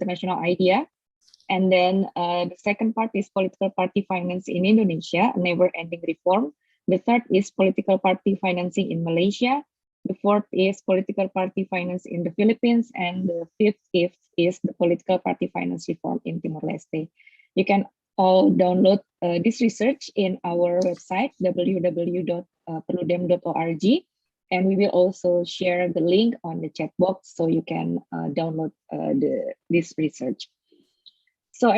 international idea. And then the second part is political party finance in Indonesia, a never-ending reform. The third is political party financing in Malaysia. The fourth is political party finance in the Philippines. And the fifth is the political party finance reform in Timor-Leste. You can all download this research in our website, www.perludem.org. And we will also share the link on the chat box so you can download this research. So,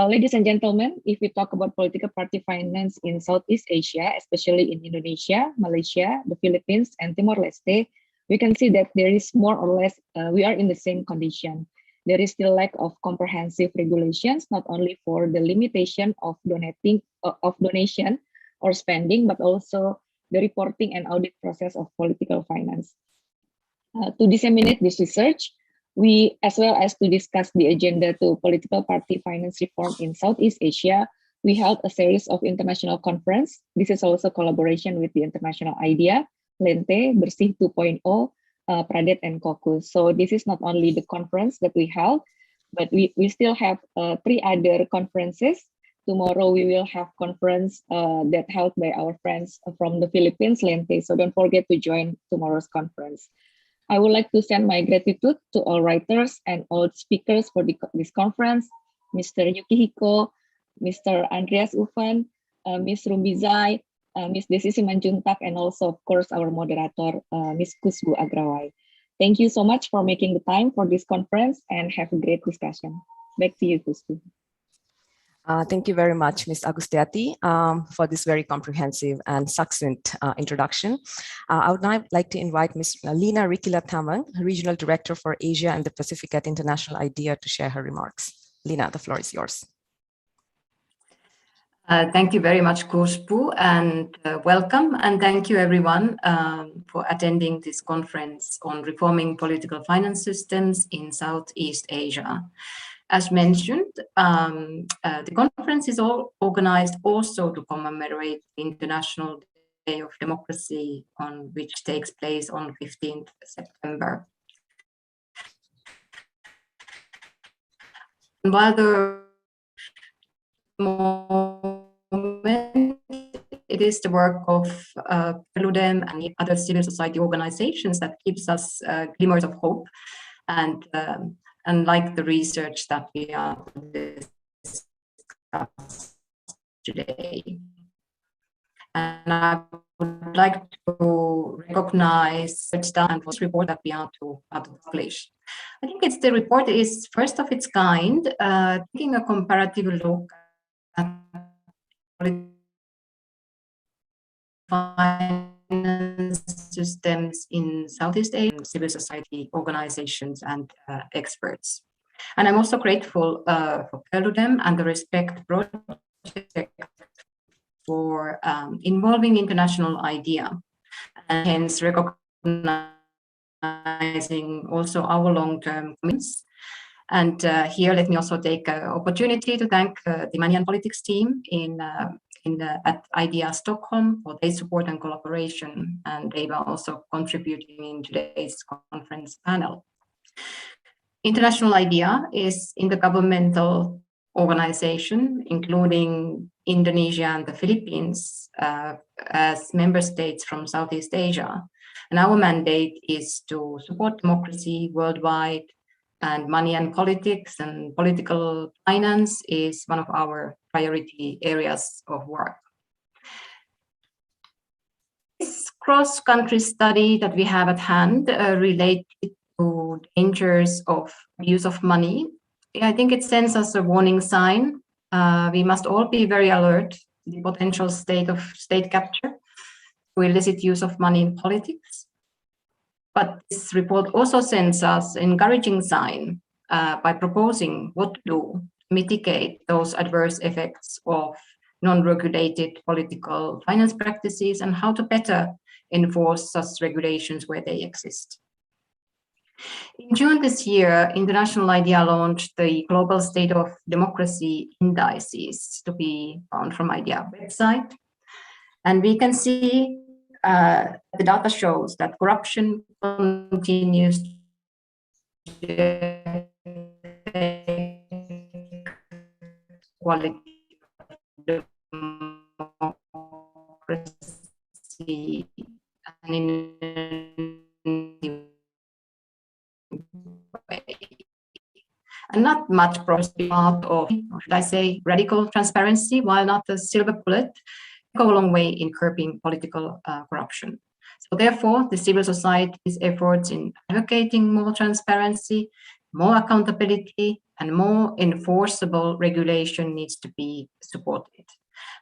ladies and gentlemen, if we talk about political party finance in Southeast Asia, especially in Indonesia, Malaysia, the Philippines, and Timor-Leste, we can see that there is more or less, we are in the same condition. There is still lack of comprehensive regulations, not only for the limitation of donation or spending, but also the reporting and audit process of political finance. To disseminate this research, we, as well as to discuss the agenda to political party finance reform in Southeast Asia, we held a series of international conference. This is also collaboration with the International IDEA, Lente, Bersih 2.0, Pradet, and Kokus. So this is not only the conference that we held, but we still have 3 other conferences. Tomorrow we will have conference that held by our friends from the Philippines, Lente. So don't forget to join tomorrow's conference. I would like to send my gratitude to all writers and all speakers for this conference, Mr. Yukihiko, Mr. Andreas Ufen, Ms. Rumbidzai, Ms. Deasy Simanjuntak, and also, of course, our moderator, Ms. Khushbu Agrawal. Thank you so much for making the time for this conference and have a great discussion. Back to you, Khushbu. Thank you very much, Ms. Agustiati, for this very comprehensive and succinct introduction. I would now like to invite Ms. Lina Rikila Tamang, Regional Director for Asia and the Pacific at International IDEA, to share her remarks. Lina, the floor is yours. Thank you very much, Khushbu, and welcome, and thank you everyone for attending this conference on reforming political finance systems in Southeast Asia. As mentioned, the conference is organized also to commemorate the International Day of Democracy, which takes place on 15th September. And while the moment, it is the work of Perludem and other civil society organizations that gives us glimmers of hope, and like the research that we are discussing today. And I would like to recognize the report that we are to publish. I think the report is first of its kind, taking a comparative look at finance systems in Southeast Asia, civil society organizations, and experts. And I'm also grateful for Perludem and the Respect Project for involving international IDEA, and hence recognizing also our long-term commitments. And here, let me also take an opportunity to thank the Manian Politics team at IDEA Stockholm for their support and collaboration, and they were also contributing in today's conference panel. International IDEA is intergovernmental organization, including Indonesia and the Philippines as member states from Southeast Asia. And our mandate is to support democracy worldwide, and money and politics and political finance is one of our priority areas of work. This cross-country study that we have at hand related to dangers of abuse of money, I think it sends us a warning sign. We must all be very alert to the potential state capture to illicit use of money in politics. But this report also sends us an encouraging sign by proposing what to do to mitigate those adverse effects of non-regulated political finance practices and how to better enforce such regulations where they exist. In June this year, International IDEA launched the Global State of Democracy Indices, to be found from IDEA website. And we can see the data shows that corruption continues to affect quality of democracy and in way. And not much progress part of, or should I say, radical transparency, while not a silver bullet, go a long way in curbing political corruption. So therefore, the civil society's efforts in advocating more transparency, more accountability, and more enforceable regulation needs to be supported.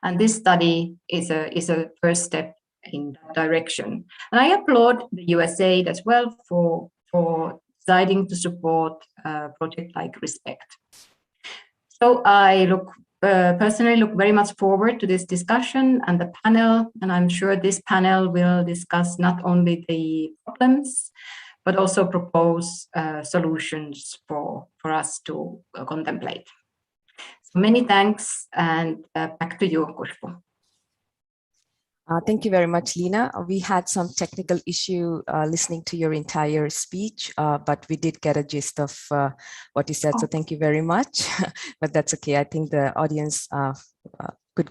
And this study is a first step in that direction. And I applaud the USAID as well for deciding to support a project like Respect. So I personally look very much forward to this discussion and the panel, and I'm sure this panel will discuss not only the problems, but also propose solutions for us to contemplate. So many thanks, and back to you, Khushbu. Thank you very much, Lina. We had some technical issue listening to your entire speech, but we did get a gist of what you said. So thank you very much, but that's okay. I think the audience could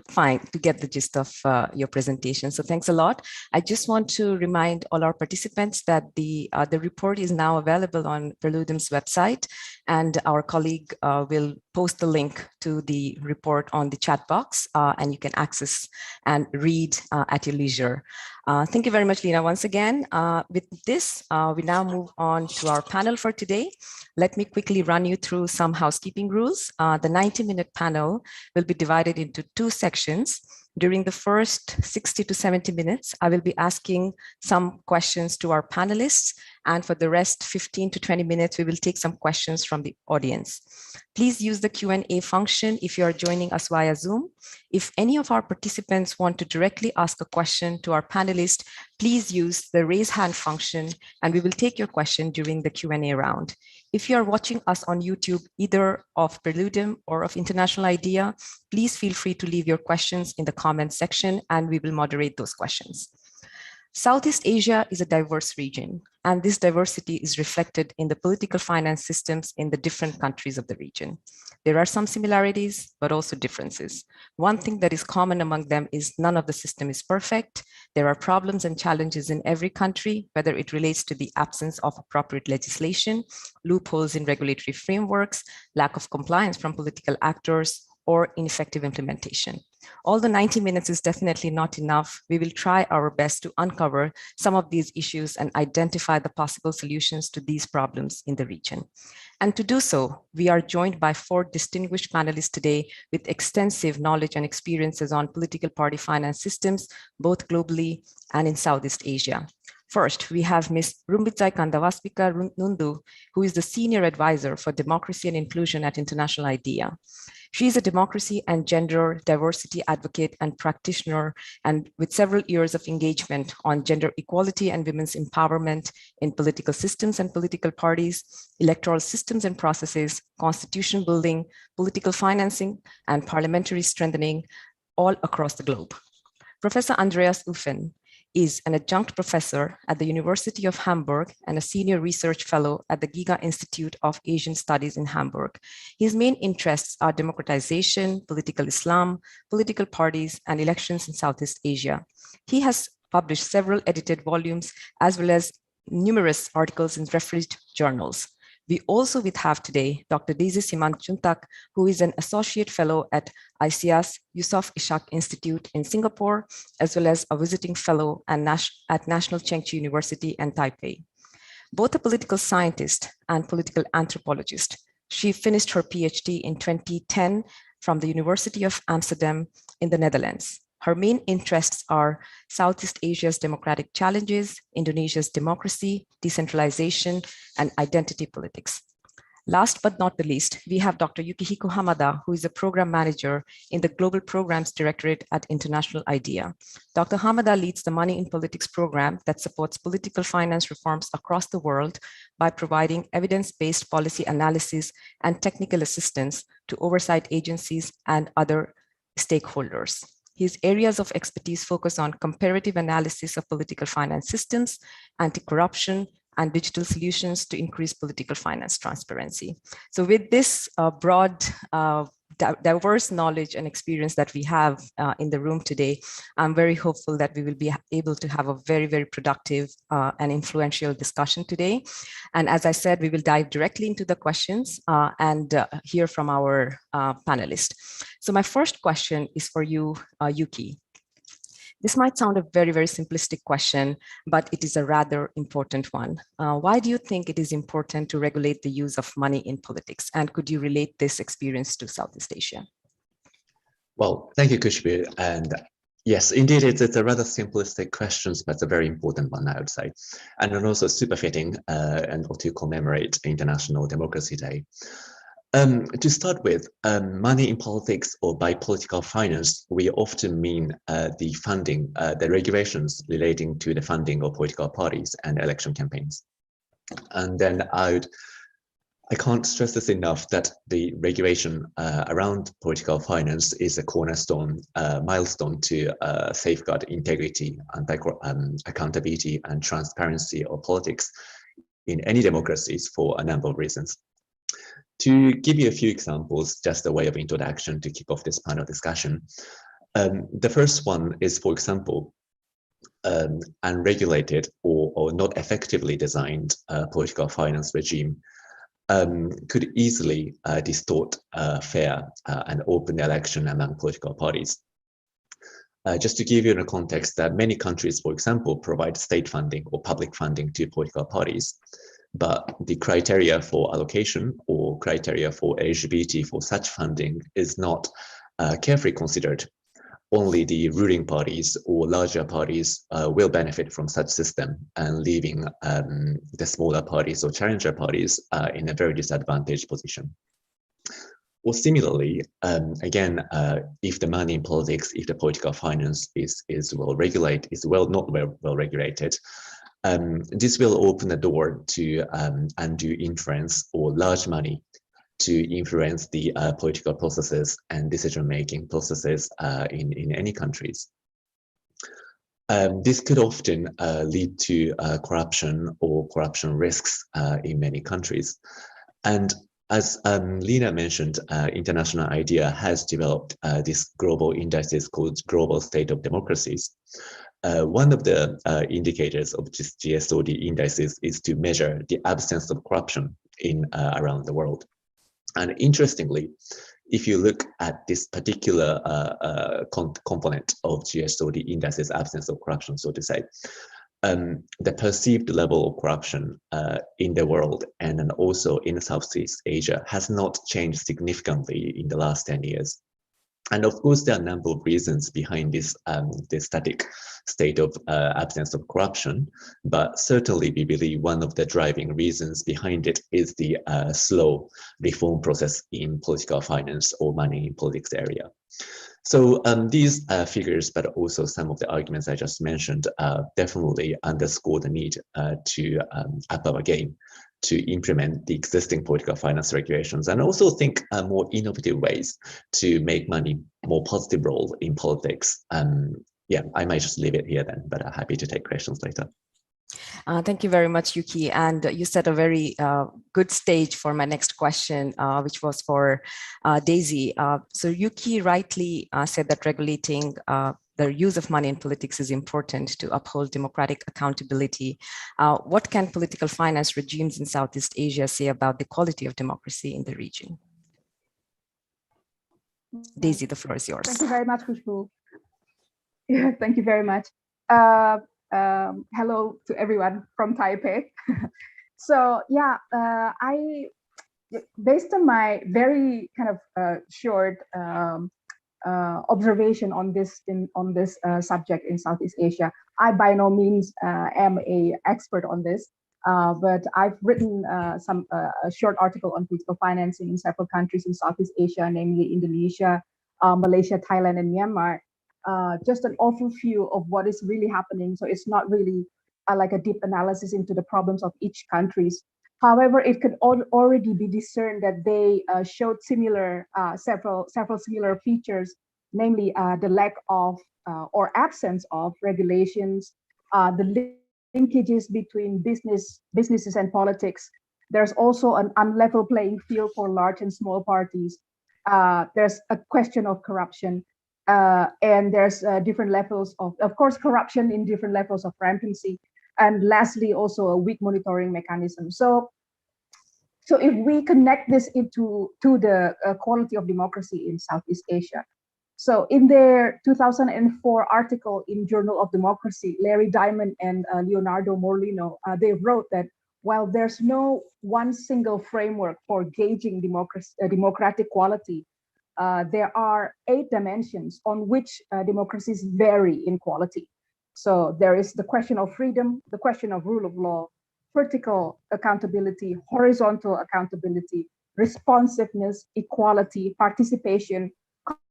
get the gist of your presentation. So thanks a lot. I just want to remind all our participants that the report is now available on Perludem's website, and our colleague will post the link to the report on the chat box, and you can access and read at your leisure. Thank you very much, Lina, once again. With this, we now move on to our panel for today. Let me quickly run you through some housekeeping rules. The 90-minute panel will be divided into two sections. During the first 60 to 70 minutes, I will be asking some questions to our panelists, and for the rest 15 to 20 minutes, we will take some questions from the audience. Please use the Q&A function if you are joining us via Zoom. If any of our participants want to directly ask a question to our panelists, please use the raise hand function, and we will take your question during the Q&A round. If you are watching us on YouTube, either of Perludem or of International IDEA, please feel free to leave your questions in the comments section, and we will moderate those questions. Southeast Asia is a diverse region, and this diversity is reflected in the political finance systems in the different countries of the region. There are some similarities, but also differences. One thing that is common among them is none of the system is perfect. There are problems and challenges in every country, whether it relates to the absence of appropriate legislation, loopholes in regulatory frameworks, lack of compliance from political actors, or ineffective implementation. Although 90 minutes is definitely not enough, we will try our best to uncover some of these issues and identify the possible solutions to these problems in the region. And to do so, we are joined by 4 distinguished panelists today with extensive knowledge and experiences on political party finance systems, both globally and in Southeast Asia. First, we have Ms. Rumbidzai Kandawasvika-Nhundu, who is the Senior Advisor for Democracy and Inclusion at International IDEA. She is a democracy and gender diversity advocate and practitioner, and with several years of engagement on gender equality and women's empowerment in political systems and political parties, electoral systems and processes, constitution building, political financing, and parliamentary strengthening all across the globe. Professor Andreas Ufen is an adjunct professor at the University of Hamburg and a senior research fellow at the Giga Institute of Asian Studies in Hamburg. His main interests are democratization, political Islam, political parties, and elections in Southeast Asia. He has published several edited volumes, as well as numerous articles in refereed journals. We also have today Dr. Deasy Simanjuntak, who is an associate fellow at ISEAS Yusof Ishak Institute in Singapore, as well as a visiting fellow at National Chengchi University and Taipei. Both a political scientist and political anthropologist, she finished her PhD in 2010 from the University of Amsterdam in the Netherlands. Her main interests are Southeast Asia's democratic challenges, Indonesia's democracy, decentralization, and identity politics. Last but not the least, we have Dr. Yukihiko Hamada, who is a program manager in the Global Programs Directorate at International IDEA. Dr. Hamada leads the Money in Politics program that supports political finance reforms across the world by providing evidence-based policy analysis and technical assistance to oversight agencies and other stakeholders. His areas of expertise focus on comparative analysis of political finance systems, anti-corruption, and digital solutions to increase political finance transparency. So with this broad, diverse knowledge and experience that we have in the room today, I'm very hopeful that we will be able to have a very, very productive and influential discussion today. And as I said, we will dive directly into the questions and hear from our panelists. So my first question is for you, Yuki. This might sound a very, very simplistic question, but it is a rather important one. Why do you think it is important to regulate the use of money in politics? And could you relate this experience to Southeast Asia? Well, thank you, Khushbu. And yes, indeed, it's a rather simplistic question, but it's a very important one, I would say. And also super fitting and to commemorate International Democracy Day. To start with, money in politics, or by political finance, we often mean the funding, the regulations relating to the funding of political parties and election campaigns. And then I can't stress this enough that the regulation around political finance is a cornerstone milestone to safeguard integrity and accountability and transparency of politics in any democracies for a number of reasons. To give you a few examples, just a way of introduction to kick off this panel discussion. The first one is, for example, unregulated or not effectively designed political finance regime could easily distort fair and open election among political parties. Just to give you a context, that many countries, for example, provide state funding or public funding to political parties. But the criteria for allocation or criteria for eligibility for such funding is not carefully considered. Only the ruling parties or larger parties will benefit from such system, and leaving the smaller parties or challenger parties in a very disadvantaged position. Or similarly, again, if the money in politics, if the political finance is well regulated, not well regulated, this will open the door to undue influence or large money to influence the political processes and decision-making processes in any countries. This could often lead to corruption or corruption risks in many countries. And as Lena mentioned, International IDEA has developed this global indices called Global State of Democracies. One of the indicators of this GSOD indices is to measure the absence of corruption in around the world. And interestingly, if you look at this particular component of GSOD indices, absence of corruption, so to say, the perceived level of corruption in the world and then also in Southeast Asia has not changed significantly in the last 10 years. And of course, there are a number of reasons behind this, this static state of absence of corruption, but certainly we believe one of the driving reasons behind it is the slow reform process in political finance or money in politics area. So these figures, but also some of the arguments I just mentioned, definitely underscore the need to up our game to implement the existing political finance regulations and also think more innovative ways to make money more positive role in politics. Yeah, I might just leave it here then, but I'm happy to take questions later. Thank you very much, Yuki. And you set a very good stage for my next question, which was for Deasy. So Yuki rightly said that regulating the use of money in politics is important to uphold democratic accountability. What can political finance regimes in Southeast Asia say about the quality of democracy in the region? Deasy, the floor is yours. Thank you very much, Khushbu. Yeah, thank you very much. Hello to everyone from Taipei. So yeah, based on my very kind of short observation on this subject in Southeast Asia, I by no means am an expert on this, but I've written some short article on political financing in several countries in Southeast Asia, namely Indonesia, Malaysia, Thailand, and Myanmar. Just an overview of what is really happening. So it's not really like a deep analysis into the problems of each countries. However, it could already be discerned that they showed several similar features, namely the lack of or absence of regulations, the linkages between businesses and politics. There's also an unlevel playing field for large and small parties. There's a question of corruption, and there's different levels of course, corruption in different levels of rampancy. And lastly, also a weak monitoring mechanism. So if we connect this to the quality of democracy in Southeast Asia. So in their 2004 article in Journal of Democracy, Larry Diamond and Leonardo Morlino, they wrote that while there's no one single framework for gauging democratic quality, there are 8 dimensions on which democracies vary in quality. So there is the question of freedom, the question of rule of law, vertical accountability, horizontal accountability, responsiveness, equality, participation,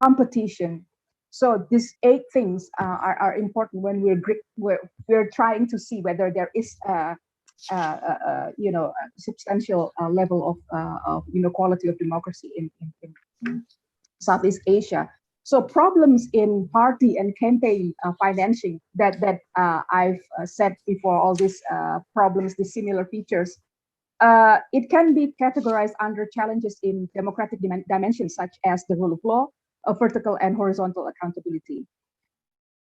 competition. So these 8 things are important when we're trying to see whether there is a substantial level of quality of democracy in Southeast Asia. So problems in party and campaign financing that I've said before, all these problems, these similar features, it can be categorized under challenges in democratic dimensions, such as the rule of law, vertical and horizontal accountability.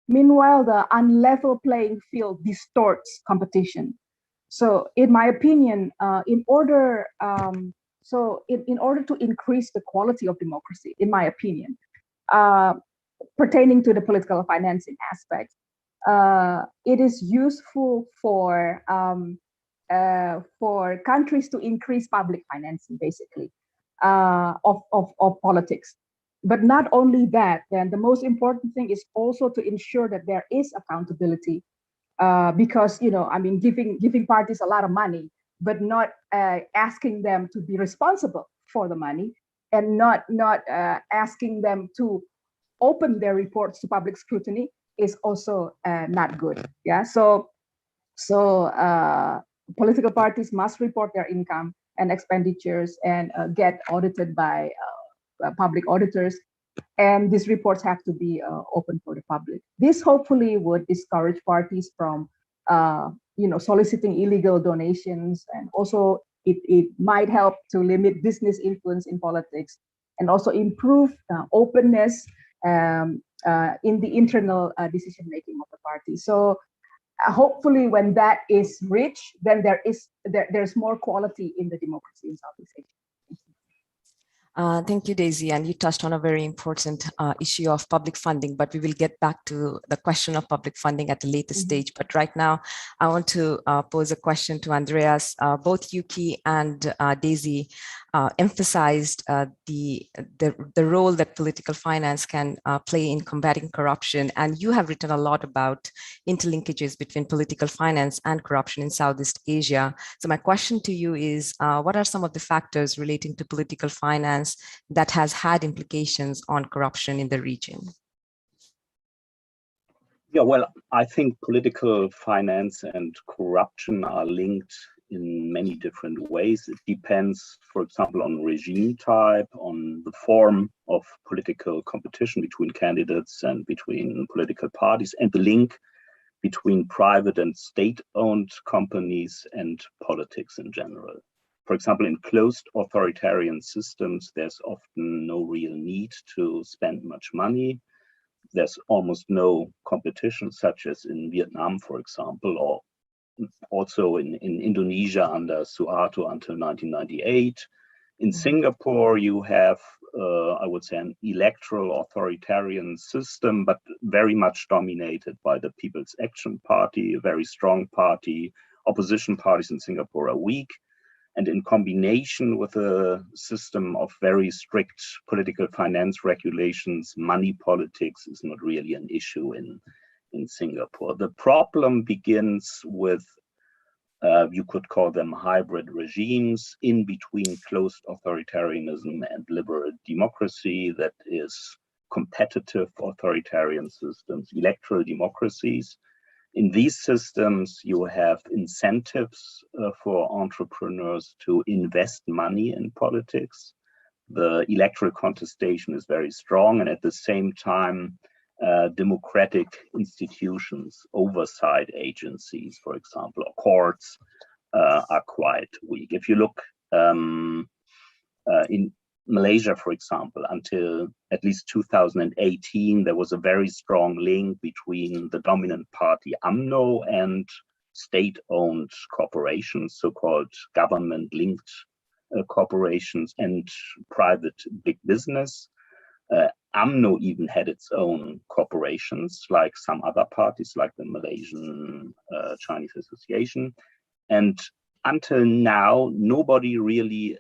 Meanwhile, the unlevel playing field distorts competition. So in my opinion, in order to increase the quality of democracy, in my opinion, pertaining to the political financing aspect, it is useful for countries to increase public financing, basically, of politics. But not only that, then the most important thing is also to ensure that there is accountability, because giving parties a lot of money, but not asking them to be responsible for the money, and not asking them to open their reports to public scrutiny is also not good. Yeah. So political parties must report their income and expenditures and get audited by public auditors, and these reports have to be open for the public. This hopefully would discourage parties from soliciting illegal donations, and also it might help to limit business influence in politics, and also improve openness in the internal decision making of the party. So hopefully when that is reached, then there's more quality in the democracy in Southeast Asia. Thank you, Deasy. And you touched on a very important issue of public funding, but we will get back to the question of public funding at a later stage. But right now, I want to pose a question to Andreas. Both Yuki and Deasy emphasized the role that political finance can play in combating corruption. And you have written a lot about interlinkages between political finance and corruption in Southeast Asia. So my question to you is, what are some of the factors relating to political finance that has had implications on corruption in the region? Yeah, well, I think political finance and corruption are linked in many different ways. It depends, for example, on regime type, on the form of political competition between candidates and between political parties, and the link between private and state-owned companies and politics in general. For example, in closed authoritarian systems, there's often no real need to spend much money. There's almost no competition, such as in Vietnam, for example, or also in Indonesia under Suharto until 1998. In Singapore, you have, I would say, an electoral authoritarian system, but very much dominated by the People's Action Party, a very strong party. Opposition parties in Singapore are weak. And in combination with a system of very strict political finance regulations, money politics is not really an issue in Singapore. The problem begins with, you could call them hybrid regimes in between closed authoritarianism and liberal democracy, that is competitive authoritarian systems, electoral democracies. In these systems, you have incentives for entrepreneurs to invest money in politics. The electoral contestation is very strong, and at the same time, democratic institutions, oversight agencies, for example, or courts, are quite weak. If you look in Malaysia, for example, until at least 2018, there was a very strong link between the dominant party UMNO and state-owned corporations, so-called government-linked corporations, and private big business. UMNO even had its own corporations, like some other parties, like the Malaysian Chinese Association. And until now, nobody really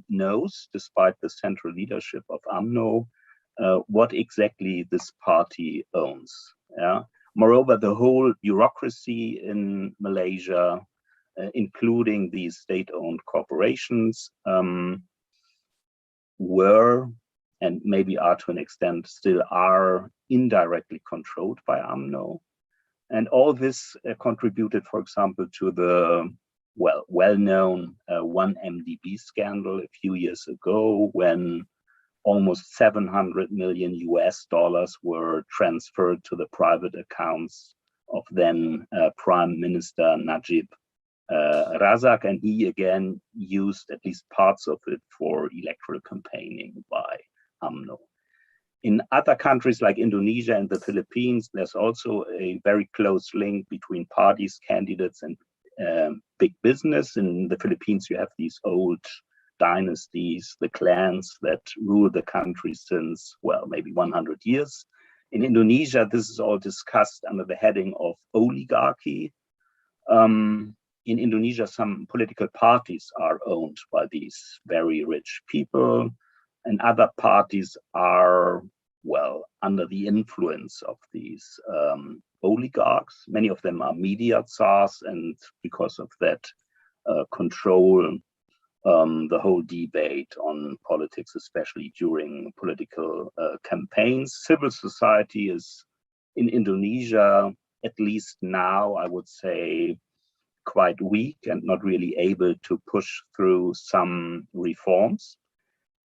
knows, despite the central leadership of UMNO, what exactly this party owns. Yeah? Moreover, the whole bureaucracy in Malaysia, including these state-owned corporations, were, and maybe are to an extent still are, indirectly controlled by UMNO. And all this contributed, for example, to the well-known 1MDB scandal a few years ago, when almost 700 million US dollars were transferred to the private accounts of then Prime Minister Najib Razak, and he again used at least parts of it for electoral campaigning by UMNO. In other countries like Indonesia and the Philippines, there's also a very close link between parties, candidates, and big business. In the Philippines, you have these old dynasties, the clans that rule the country since, well, maybe 100 years. In Indonesia, this is all discussed under the heading of oligarchy. In Indonesia, some political parties are owned by these very rich people, and other parties are, well, under the influence of these oligarchs. Many of them are media tsars, and because of that, control the whole debate on politics, especially during political campaigns. Civil society is, in Indonesia, at least now, I would say, quite weak and not really able to push through some reforms.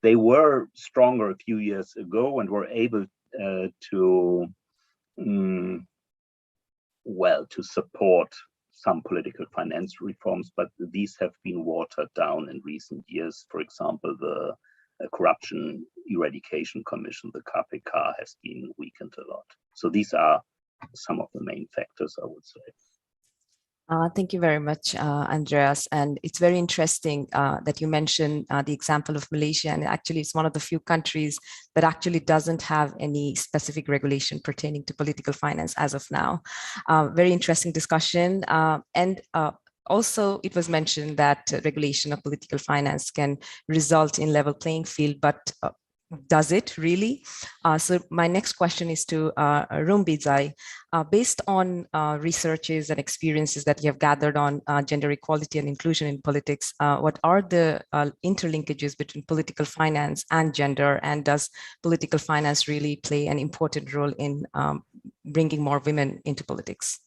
They were stronger a few years ago and were able to support some political finance reforms, but these have been watered down in recent years. For example, the Corruption Eradication Commission, the KPK, has been weakened a lot. So these are some of the main factors, I would say. Thank you very much, Andreas. And it's very interesting that you mentioned the example of Malaysia. And actually, it's one of the few countries that actually doesn't have any specific regulation pertaining to political finance as of now. Very interesting discussion. Also, it was mentioned that regulation of political finance can result in level playing field, but does it really? So my next question is to Rumbidzai. Based on researches and experiences that you have gathered on gender equality and inclusion in politics, what are the interlinkages between political finance and gender? And does political finance really play an important role in bringing more women into politics?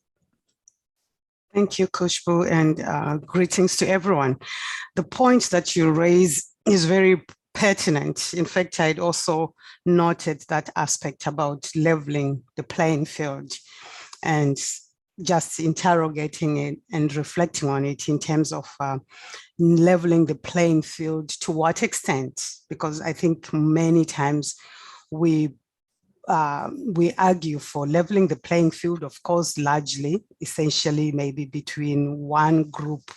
Thank you, Khushbu, and greetings to everyone. The point that you raise is very pertinent. In fact, I'd also noted that aspect about leveling the playing field and just interrogating it and reflecting on it in terms of leveling the playing field to what extent, because I think many times we argue for leveling the playing field, of course, largely, essentially maybe between one group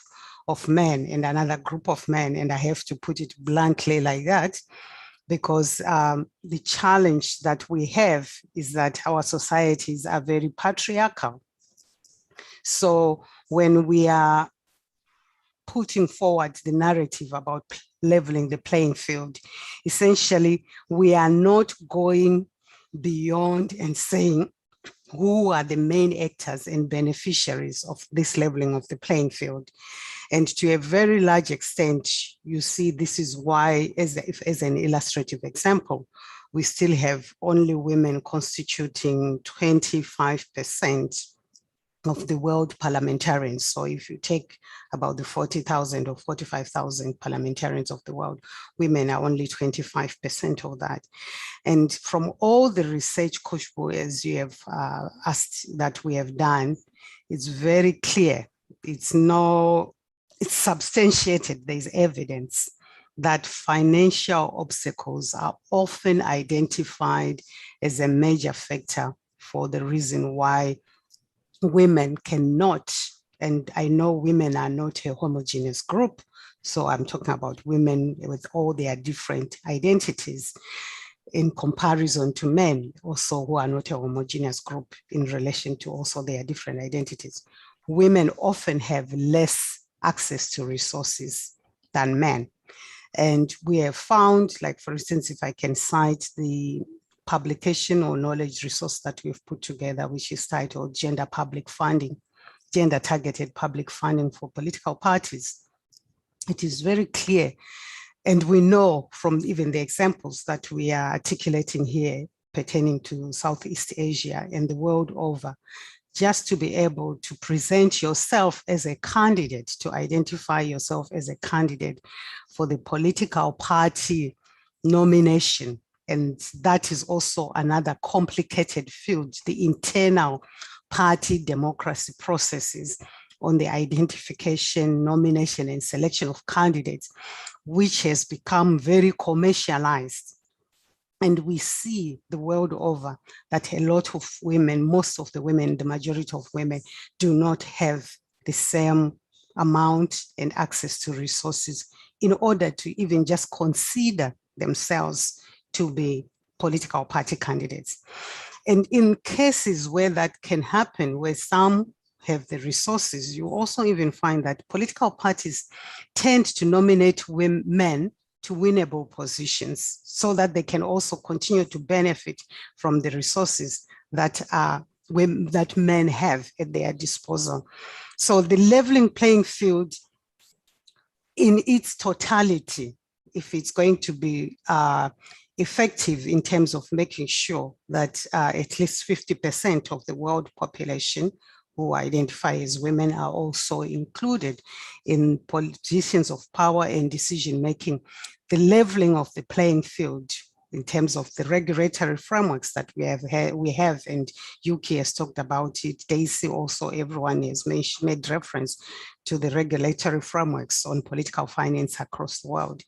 of men and another group of men. And I have to put it bluntly like that, because the challenge that we have is that our societies are very patriarchal. So when we are putting forward the narrative about leveling the playing field, essentially, we are not going beyond and saying who are the main actors and beneficiaries of this leveling of the playing field. And to a very large extent, you see, this is why, as an illustrative example, we still have only women constituting 25% of the world parliamentarians. So if you take about the 40,000 or 45,000 parliamentarians of the world, women are only 25% of that. And from all the research, Khushbu, as you have asked, that we have done, it's very clear. It's substantiated. There's evidence that financial obstacles are often identified as a major factor for the reason why women cannot, and I know women are not a homogeneous group, so I'm talking about women with all their different identities in comparison to men also who are not a homogeneous group in relation to also their different identities. Women often have less access to resources than men. And we have found, like for instance, if I can cite the publication or knowledge resource that we've put together, which is titled Gender Public Funding, Gender Targeted Public Funding for Political Parties. It is very clear. And we know from even the examples that we are articulating here pertaining to Southeast Asia and the world over, just to be able to present yourself as a candidate, to identify yourself as a candidate for the political party nomination. And that is also another complicated field, the internal party democracy processes on the identification, nomination, and selection of candidates, which has become very commercialized. And we see the world over that a lot of women, most of the women, the majority of women, do not have the same amount and access to resources in order to even just consider themselves to be political party candidates. And in cases where that can happen, where some have the resources, you also even find that political parties tend to nominate men to winnable positions so that they can also continue to benefit from the resources that men have at their disposal. So the leveling playing field in its totality, if it's going to be effective in terms of making sure that at least 50% of the world population who identify as women are also included in positions of power and decision-making, the leveling of the playing field in terms of the regulatory frameworks that we have, and Yuki has talked about it, Deasy also, everyone has made reference to the regulatory frameworks on political finance across the world.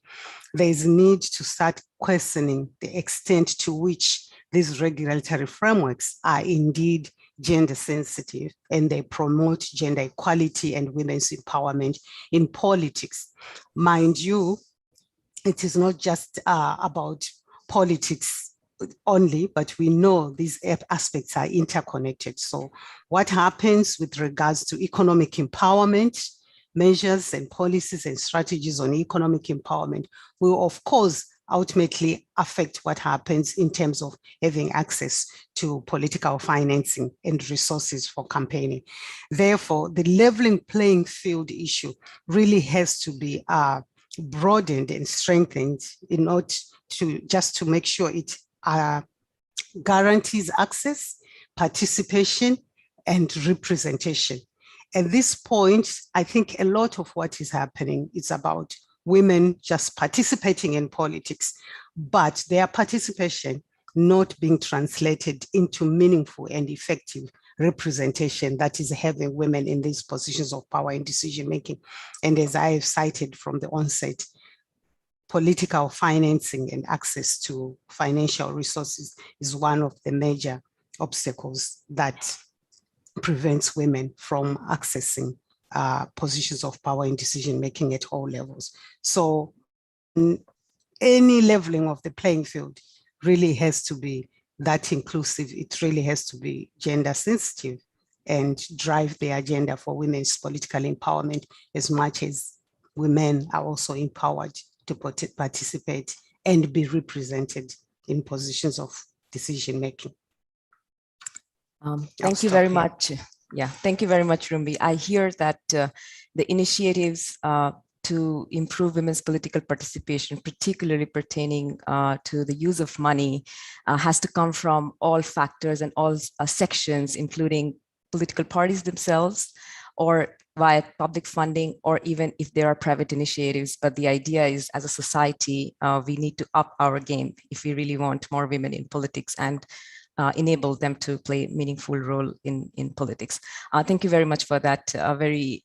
There is need to start questioning the extent to which these regulatory frameworks are indeed gender sensitive and they promote gender equality and women's empowerment in politics. Mind you, it is not just about politics only, but we know these aspects are interconnected. So what happens with regards to economic empowerment, measures and policies and strategies on economic empowerment will of course ultimately affect what happens in terms of having access to political financing and resources for campaigning. Therefore, the leveling playing field issue really has to be broadened and strengthened in order to make sure it guarantees access, participation, and representation. At this point, I think a lot of what is happening is about women just participating in politics, but their participation not being translated into meaningful and effective representation that is having women in these positions of power and decision-making. And as I have cited from the onset, political financing and access to financial resources is one of the major obstacles that prevents women from accessing positions of power in decision-making at all levels. So any leveling of the playing field really has to be that inclusive. It really has to be gender sensitive and drive the agenda for women's political empowerment as much as women are also empowered to participate and be represented in positions of decision-making. Thank you very much. Yeah, thank you very much, Rumbi. I hear that the initiatives to improve women's political participation, particularly pertaining to the use of money, has to come from all factors and all sections, including political parties themselves, or via public funding, or even if there are private initiatives. But the idea is, as a society, we need to up our game if we really want more women in politics and enable them to play a meaningful role in politics. Thank you very much for that very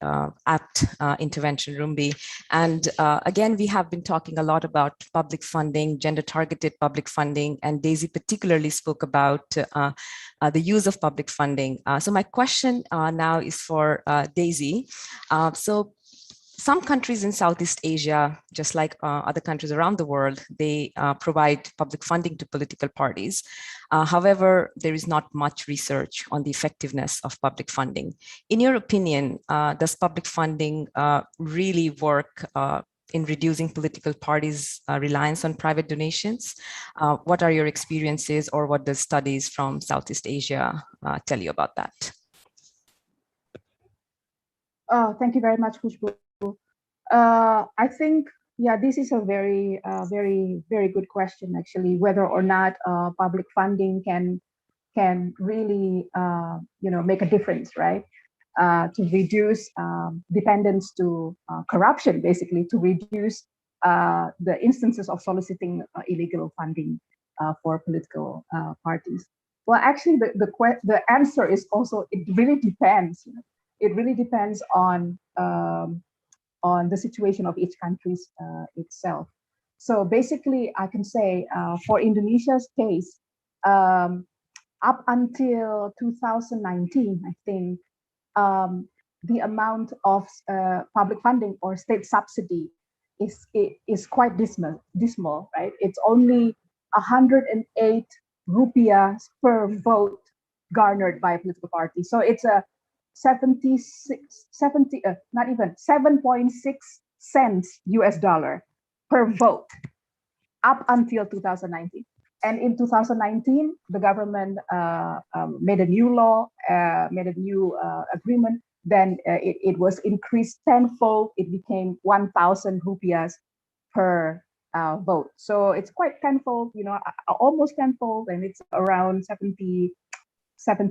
apt intervention, Rumbi. And again, we have been talking a lot about public funding, gender-targeted public funding, and Deasy particularly spoke about the use of public funding. So my question now is for Deasy. So some countries in Southeast Asia, just like other countries around the world, they provide public funding to political parties. However, there is not much research on the effectiveness of public funding. In your opinion, does public funding really work in reducing political parties' reliance on private donations? What are your experiences, or what does studies from Southeast Asia tell you about that? Thank you very much, Khushbu. I think, yeah, this is a very, very good question, actually, whether or not public funding can really, make a difference, right? To reduce dependence to corruption, basically, to reduce the instances of soliciting illegal funding for political parties. Well, actually, the answer is also, it really depends. It really depends on the situation of each country itself. So basically, I can say for Indonesia's case, up until 2019, I think the amount of public funding or state subsidy is quite dismal, right? It's only 108 rupiah per vote garnered by a political party. So it's a 7.6 cents US dollar per vote up until 2019. And in 2019, the government made a new law, made a new agreement. Then it was increased tenfold. It became 1,000 rupiahs per vote. So it's quite tenfold, almost tenfold, and it's around 70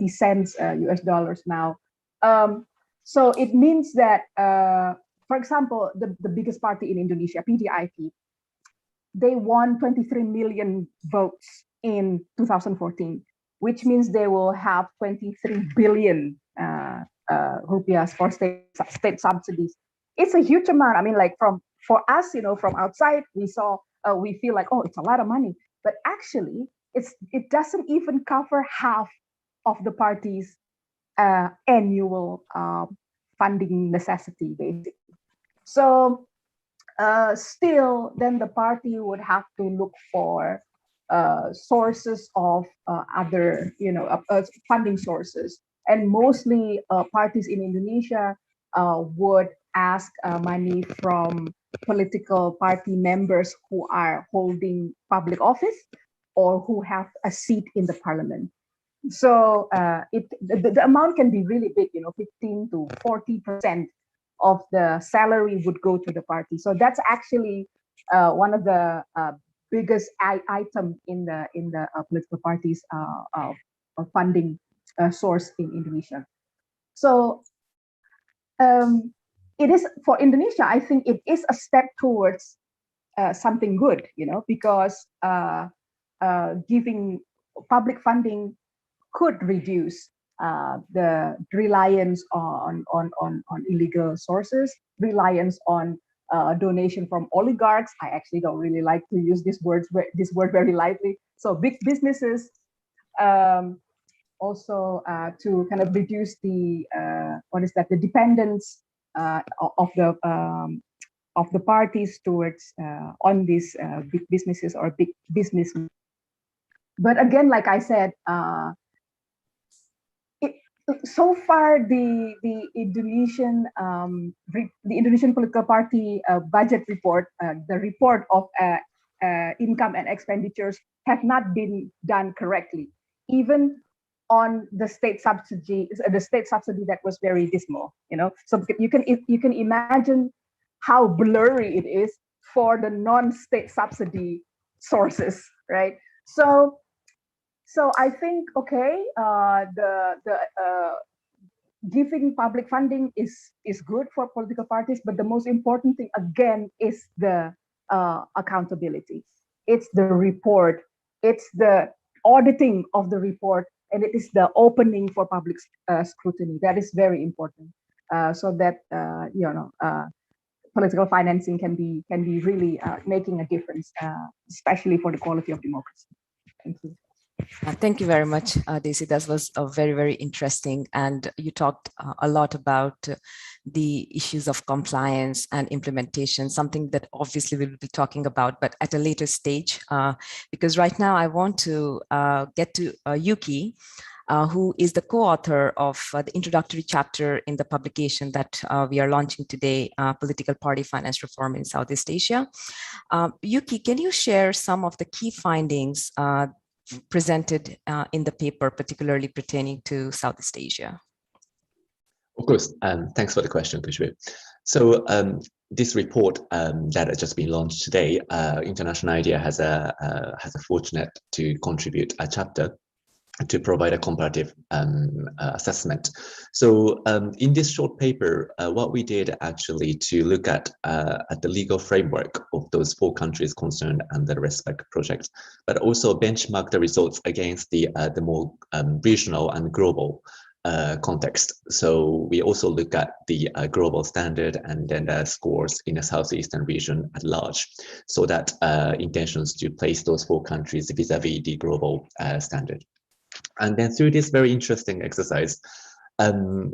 cents US dollars now. So it means that, for example, the biggest party in Indonesia, PDIP, they won 23 million votes in 2014, which means they will have 23 billion rupiahs for state subsidies. It's a huge amount. I mean, like for us, from outside, we feel like, oh, it's a lot of money. But actually, it doesn't even cover half of the party's annual funding necessity, basically. So still, then the party would have to look for sources of other, funding sources. And mostly parties in Indonesia would ask money from political party members who are holding public office or who have a seat in the parliament. So the amount can be really big, 15 to 40% of the salary would go to the party. So that's actually one of the biggest item in the political parties' funding source in Indonesia. So it is, for Indonesia, I think it is a step towards something good, because giving public funding could reduce the reliance on illegal sources, reliance on donation from oligarchs. I actually don't really like to use this word very lightly. So big businesses, also to kind of reduce the the dependence of the parties towards on these big businesses or big business. But again, like I said, so far the Indonesian political party budget report, the report of income and expenditures, have not been done correctly, even on the state subsidy that was very dismal. So you can imagine how blurry it is for the non-state subsidy sources, right? So I think, okay, giving public funding is good for political parties, but the most important thing again is the accountability. It's the report, it's the auditing of the report, and it is the opening for public scrutiny. That is very important, so that political financing can be really making a difference, especially for the quality of democracy. Thank you. Thank you very much, Deasy. That was very, very interesting. And you talked a lot about the issues of compliance and implementation, something that obviously we'll be talking about, but at a later stage, because right now I want to get to Yuki, who is the co-author of the introductory chapter in the publication that we are launching today, Political Party Finance Reform in Southeast Asia. Yuki, can you share some of the key findings presented in the paper, particularly pertaining to Southeast Asia? Of course, thanks for the question, Khushbu. So this report that has just been launched today, International IDEA has a fortunate to contribute a chapter to provide a comparative assessment. So in this short paper, what we did actually to look at the legal framework of those 4 countries concerned under the RESPEC project, but also benchmark the results against the more regional and global context. So we also look at the global standard and then the scores in the Southeastern region at large, so that intentions to place those 4 countries vis-a-vis the global standard. And then through this very interesting exercise,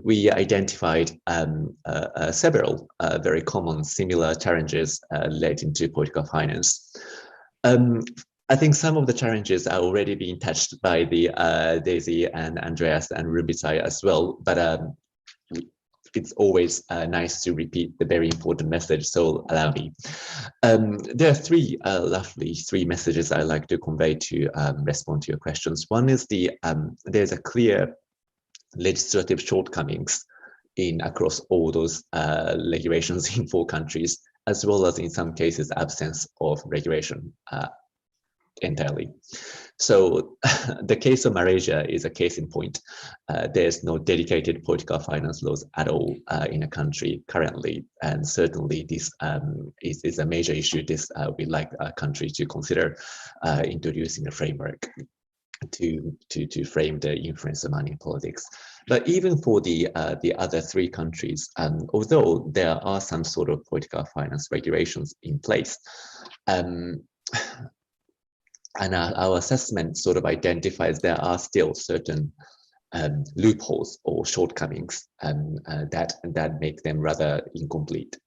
we identified several very common similar challenges relating to political finance. I think some of the challenges are already being touched by the Deasy and Andreas and Rumbidzai as well, but it's always nice to repeat the very important message, so allow me. There are roughly three messages I like to convey to respond to your questions. One is there's a clear legislative shortcomings across all those regulations in 4 countries, as well as in some cases absence of regulation entirely. So the case of Malaysia is a case in point. There's no dedicated political finance laws at all in a country currently, and certainly this is a major issue. We'd like a country to consider introducing a framework to frame the influence of money in politics. But even for the other 3 countries, although there are some sort of political finance regulations in place, and our assessment sort of identifies there are still certain loopholes or shortcomings that make them rather incomplete.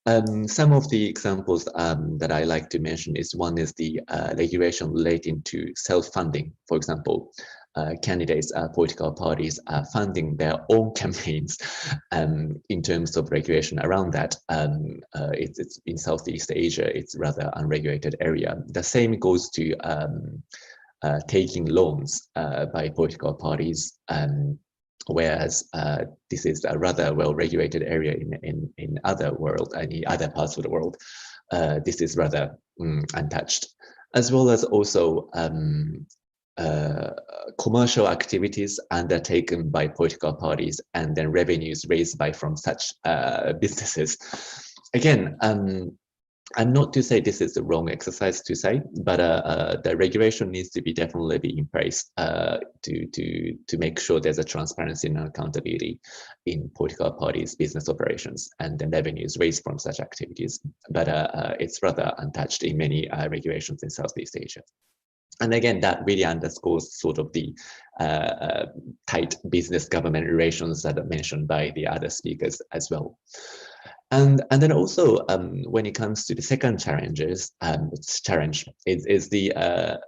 Some of the examples that I like to mention is one is the regulation relating to self-funding. For example, candidates, political parties are funding their own campaigns. In terms of regulation around that, it's in Southeast Asia, it's rather unregulated area. The same goes to taking loans by political parties, whereas this is a rather well-regulated area in other parts of the world. This is rather untouched, as well as also commercial activities undertaken by political parties and then revenues raised from such businesses. Again, I'm not to say this is the wrong exercise to say, but the regulation needs to be definitely be in place to make sure there's a transparency and accountability in political parties' business operations and the revenues raised from such activities. But it's rather untouched in many regulations in Southeast Asia. And again, that really underscores sort of the tight business-government relations that are mentioned by the other speakers as well. And then also, when it comes to the second challenge is the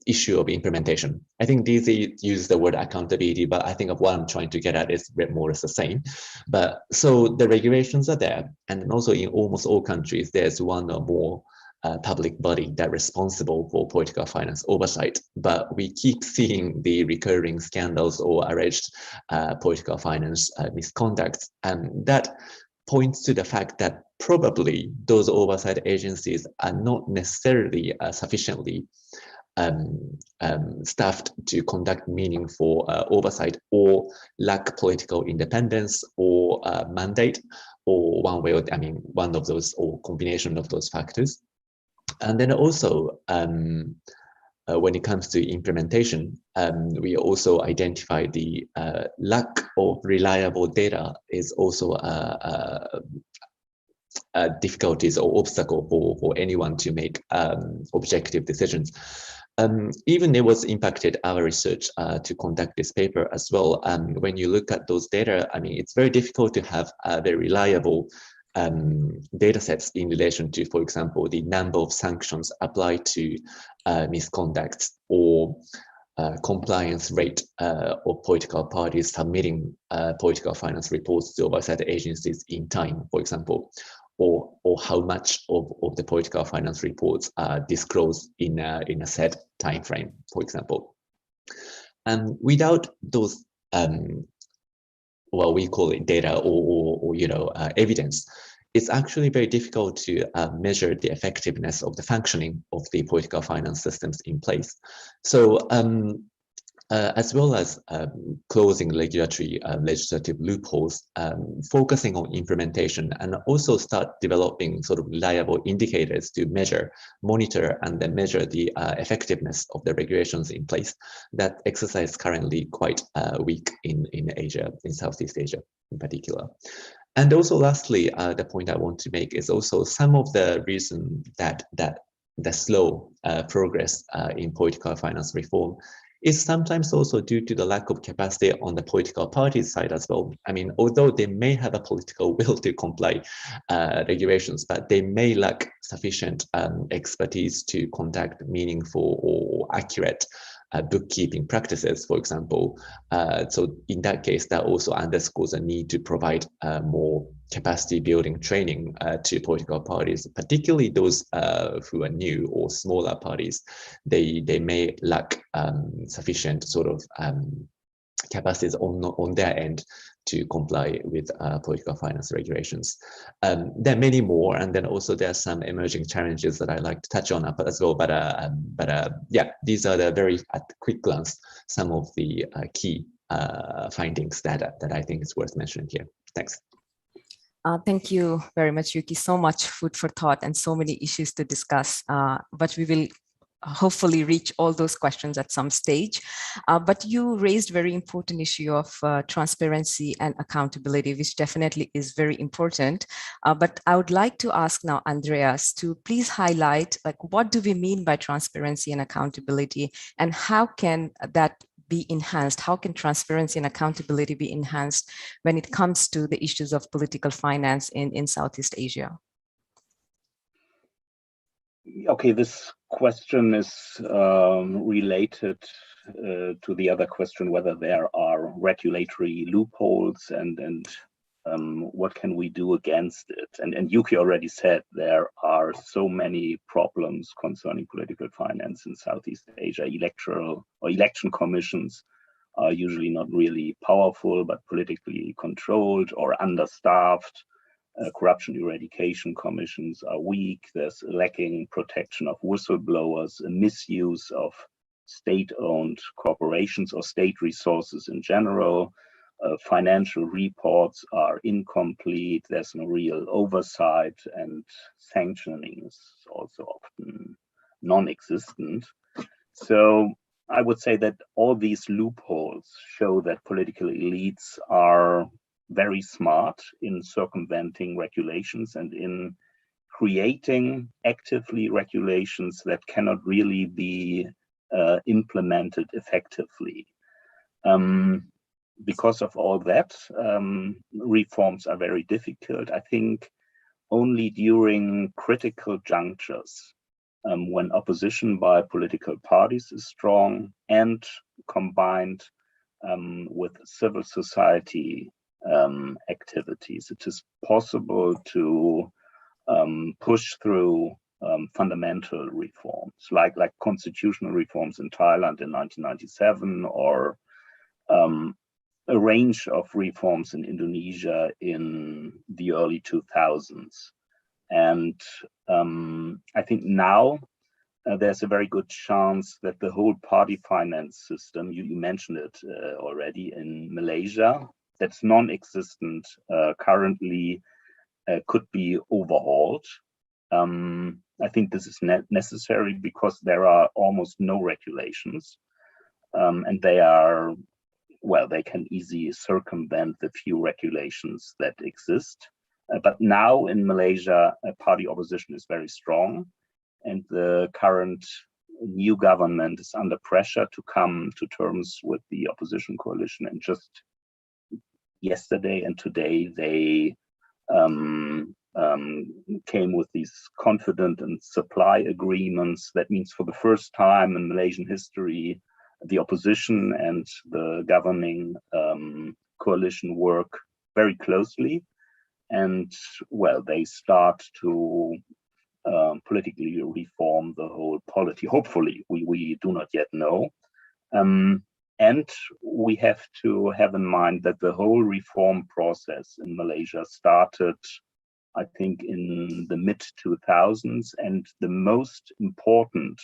issue of implementation. I think Deasy used the word accountability, but I think of what I'm trying to get at is a bit more or less the same. But so the regulations are there, and also in almost all countries, there's one or more public body that's responsible for political finance oversight, but we keep seeing the recurring scandals or alleged political finance misconduct, and that points to the fact that probably those oversight agencies are not necessarily sufficiently staffed to conduct meaningful oversight, or lack political independence or mandate, or one way, one of those, or combination of those factors. And then also, when it comes to implementation, we also identify the lack of reliable data is also difficulties or obstacle for anyone to make objective decisions. Even it was impacted our research to conduct this paper as well. When you look at those data, it's very difficult to have very reliable data sets in relation to, for example, the number of sanctions applied to misconduct, or compliance rate of political parties submitting political finance reports to oversight agencies in time, for example, or how much of the political finance reports are disclosed in a set time frame, for example. And without those, well, we call it data or evidence, it's actually very difficult to measure the effectiveness of the functioning of the political finance systems in place. So as well as closing regulatory legislative loopholes, focusing on implementation, and also start developing sort of reliable indicators to measure, monitor, and then measure the effectiveness of the regulations in place. That exercise is currently quite weak in Asia, in Southeast Asia in particular. And also lastly, the point I want to make is also some of the reason that the slow progress in political finance reform is sometimes also due to the lack of capacity on the political parties side as well. Although they may have a political will to comply regulations, but they may lack sufficient expertise to conduct meaningful or accurate bookkeeping practices, for example. So in that case, that also underscores a need to provide more capacity building training to political parties, particularly those who are new or smaller parties. They may lack sufficient sort of capacities on their end to comply with political finance regulations. There are many more, and then also there are some emerging challenges that I like to touch on as well. But yeah, these are the very at quick glance some of the key findings that I think is worth mentioning here. Thanks. Thank you very much, Yuki. So much food for thought and so many issues to discuss, but we will hopefully reach all those questions at some stage. But you raised very important issue of transparency and accountability, which definitely is very important. But I would like to ask now Andreas to please highlight, like, what do we mean by transparency and accountability, and how can that be enhanced? How can transparency and accountability be enhanced when it comes to the issues of political finance in Southeast Asia? Okay, this question is related to the other question, whether there are regulatory loopholes and what can we do against it. And Yuki already said there are so many problems concerning political finance in Southeast Asia. Electoral or election commissions are usually not really powerful, but politically controlled or understaffed. Corruption eradication commissions are weak. There's lacking protection of whistleblowers, a misuse of state-owned corporations or state resources in general. Financial reports are incomplete. There's no real oversight, and sanctioning is also often non-existent. So I would say that all these loopholes show that political elites are very smart in circumventing regulations and in creating actively regulations that cannot really be implemented effectively. Because of all that, reforms are very difficult. I think only during critical junctures, when opposition by political parties is strong and combined with civil society activities, it is possible to push through fundamental reforms, like constitutional reforms in Thailand in 1997, or a range of reforms in Indonesia in the early 2000s. And I think now there's a very good chance that the whole party finance system, you mentioned it already, in Malaysia, that's non-existent currently, could be overhauled. I think this is necessary because there are almost no regulations, and they are, well, they can easily circumvent the few regulations that exist. But now in Malaysia, party opposition is very strong, and the current new government is under pressure to come to terms with the opposition coalition. And just yesterday and today, they came with these confident and supply agreements. That means for the first time in Malaysian history, the opposition and the governing coalition work very closely. And, well, they start to politically reform the whole polity. Hopefully, we do not yet know. And we have to have in mind that the whole reform process in Malaysia started, I think, in the mid-2000s, and the most important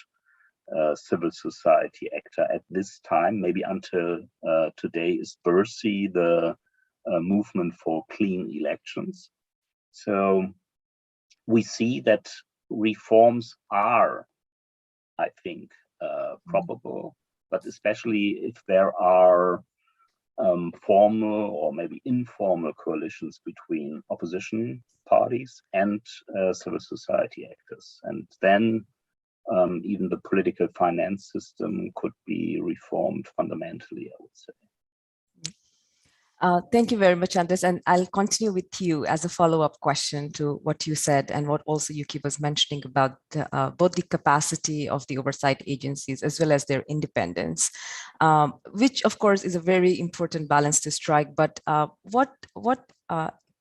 civil society actor at this time, maybe until today, is Bersih, the movement for clean elections. So we see that reforms are, I think, probable, but especially if there are formal or maybe informal coalitions between opposition parties and civil society actors. And then even the political finance system could be reformed fundamentally, I would say. Thank you very much, Andreas. And I'll continue with you as a follow-up question to what you said and what also Yuki was mentioning about both the capacity of the oversight agencies as well as their independence, which of course is a very important balance to strike. But what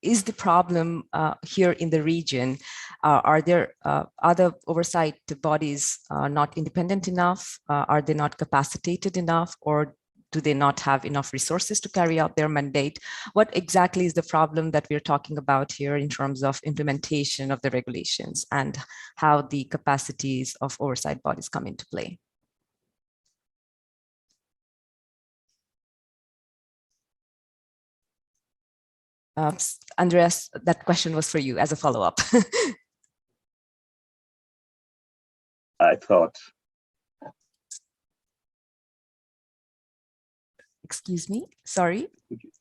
is the problem here in the region? Are there other oversight bodies not independent enough? Are they not capacitated enough? Or do they not have enough resources to carry out their mandate? What exactly is the problem that we're talking about here in terms of implementation of the regulations and how the capacities of oversight bodies come into play? Andreas, that question was for you as a follow-up. I thought. Excuse me, sorry.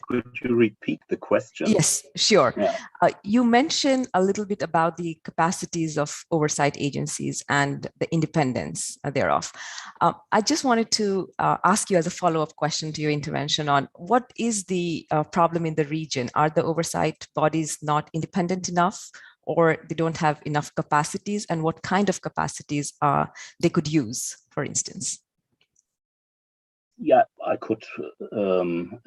Could you repeat the question? Yes, sure. Yeah. You mentioned a little bit about the capacities of oversight agencies and the independence thereof. I just wanted to ask you as a follow-up question to your intervention on what is the problem in the region? Are the oversight bodies not independent enough, or they don't have enough capacities, and what kind of capacities they could use, for instance? Yeah, I could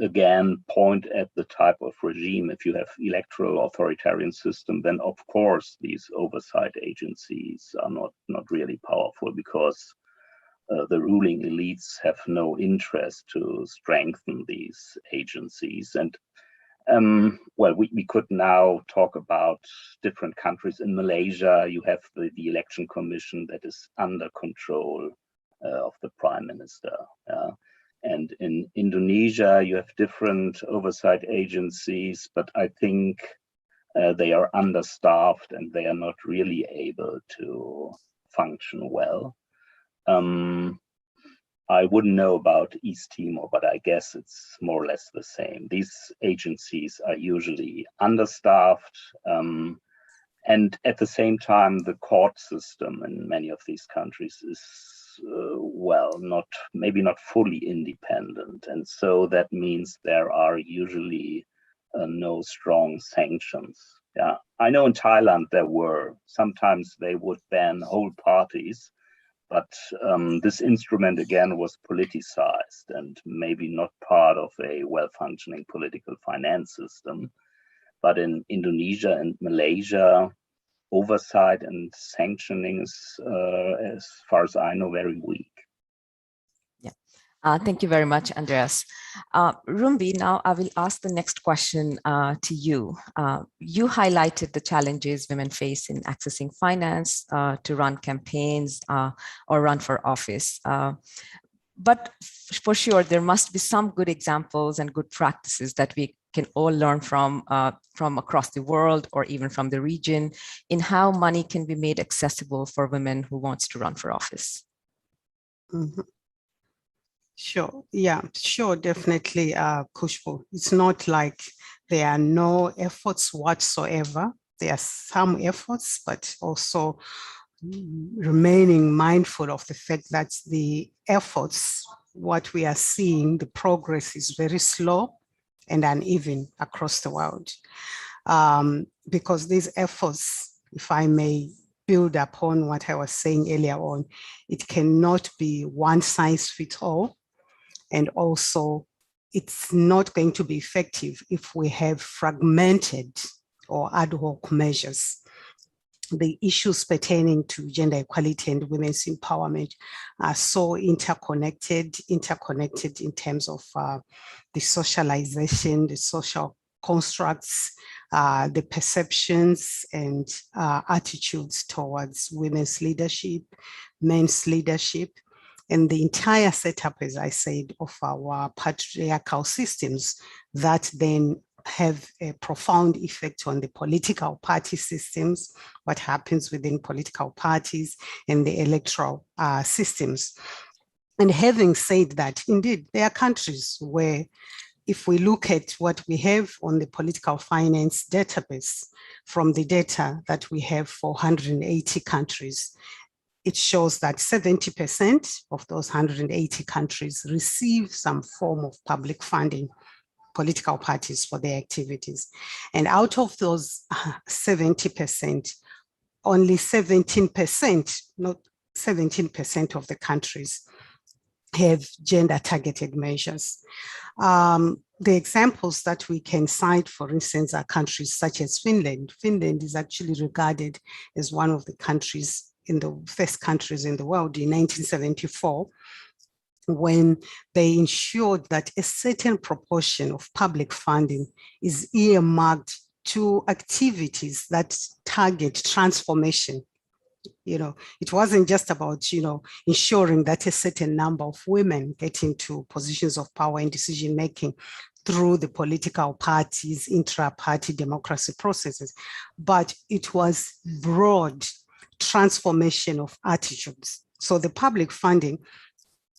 again point at the type of regime. If you have electoral authoritarian system, then of course these oversight agencies are not really powerful, because the ruling elites have no interest to strengthen these agencies. And well, we could now talk about different countries. In Malaysia, you have the election commission that is under control of the prime minister. And in Indonesia, you have different oversight agencies, but I think they are understaffed and they are not really able to function well. I wouldn't know about East Timor, but I guess it's more or less the same. These agencies are usually understaffed, and at the same time, the court system in many of these countries is well, maybe not fully independent. And so that means there are usually no strong sanctions. Yeah, I know in Thailand there were. Sometimes they would ban whole parties, but this instrument again was politicized and maybe not part of a well-functioning political finance system. But in Indonesia and Malaysia, oversight and sanctioning is, as far as I know, very weak. Yeah, Thank you very much, Andreas. Rumbi, now I will ask the next question to you. You highlighted the challenges women face in accessing finance to run campaigns or run for office. But for sure, there must be some good examples and good practices that we can all learn from across the world or even from the region in how money can be made accessible for women who wants to run for office. Mm-hmm. Sure. Yeah, sure. Definitely, Khushbu. It's not like there are no efforts whatsoever. There are some efforts, but also remaining mindful of the fact that the efforts, what we are seeing, the progress is very slow and uneven across the world. Because these efforts, if I may build upon what I was saying earlier on, it cannot be one size fits all. And also, it's not going to be effective if we have fragmented or ad hoc measures. The issues pertaining to gender equality and women's empowerment are so interconnected in terms of the socialization, the social constructs, the perceptions and attitudes towards women's leadership, men's leadership, and the entire setup, as I said, of our patriarchal systems that then have a profound effect on the political party systems, what happens within political parties and the electoral systems. And having said that, indeed, there are countries where if we look at what we have on the political finance database from the data that we have for 180 countries, it shows that 70% of those 180 countries receive some form of public funding, political parties for their activities. And out of those 70%, only 17%, not 17% of the countries have gender targeted measures. The examples that we can cite, for instance, are countries such as Finland. Finland is actually regarded as one of the countries in the first countries in the world in 1974, when they ensured that a certain proportion of public funding is earmarked to activities that target transformation. You know, it wasn't just about, ensuring that a certain number of women get into positions of power and decision-making through the political parties, intra-party democracy processes, but it was broad transformation of attitudes. So the public funding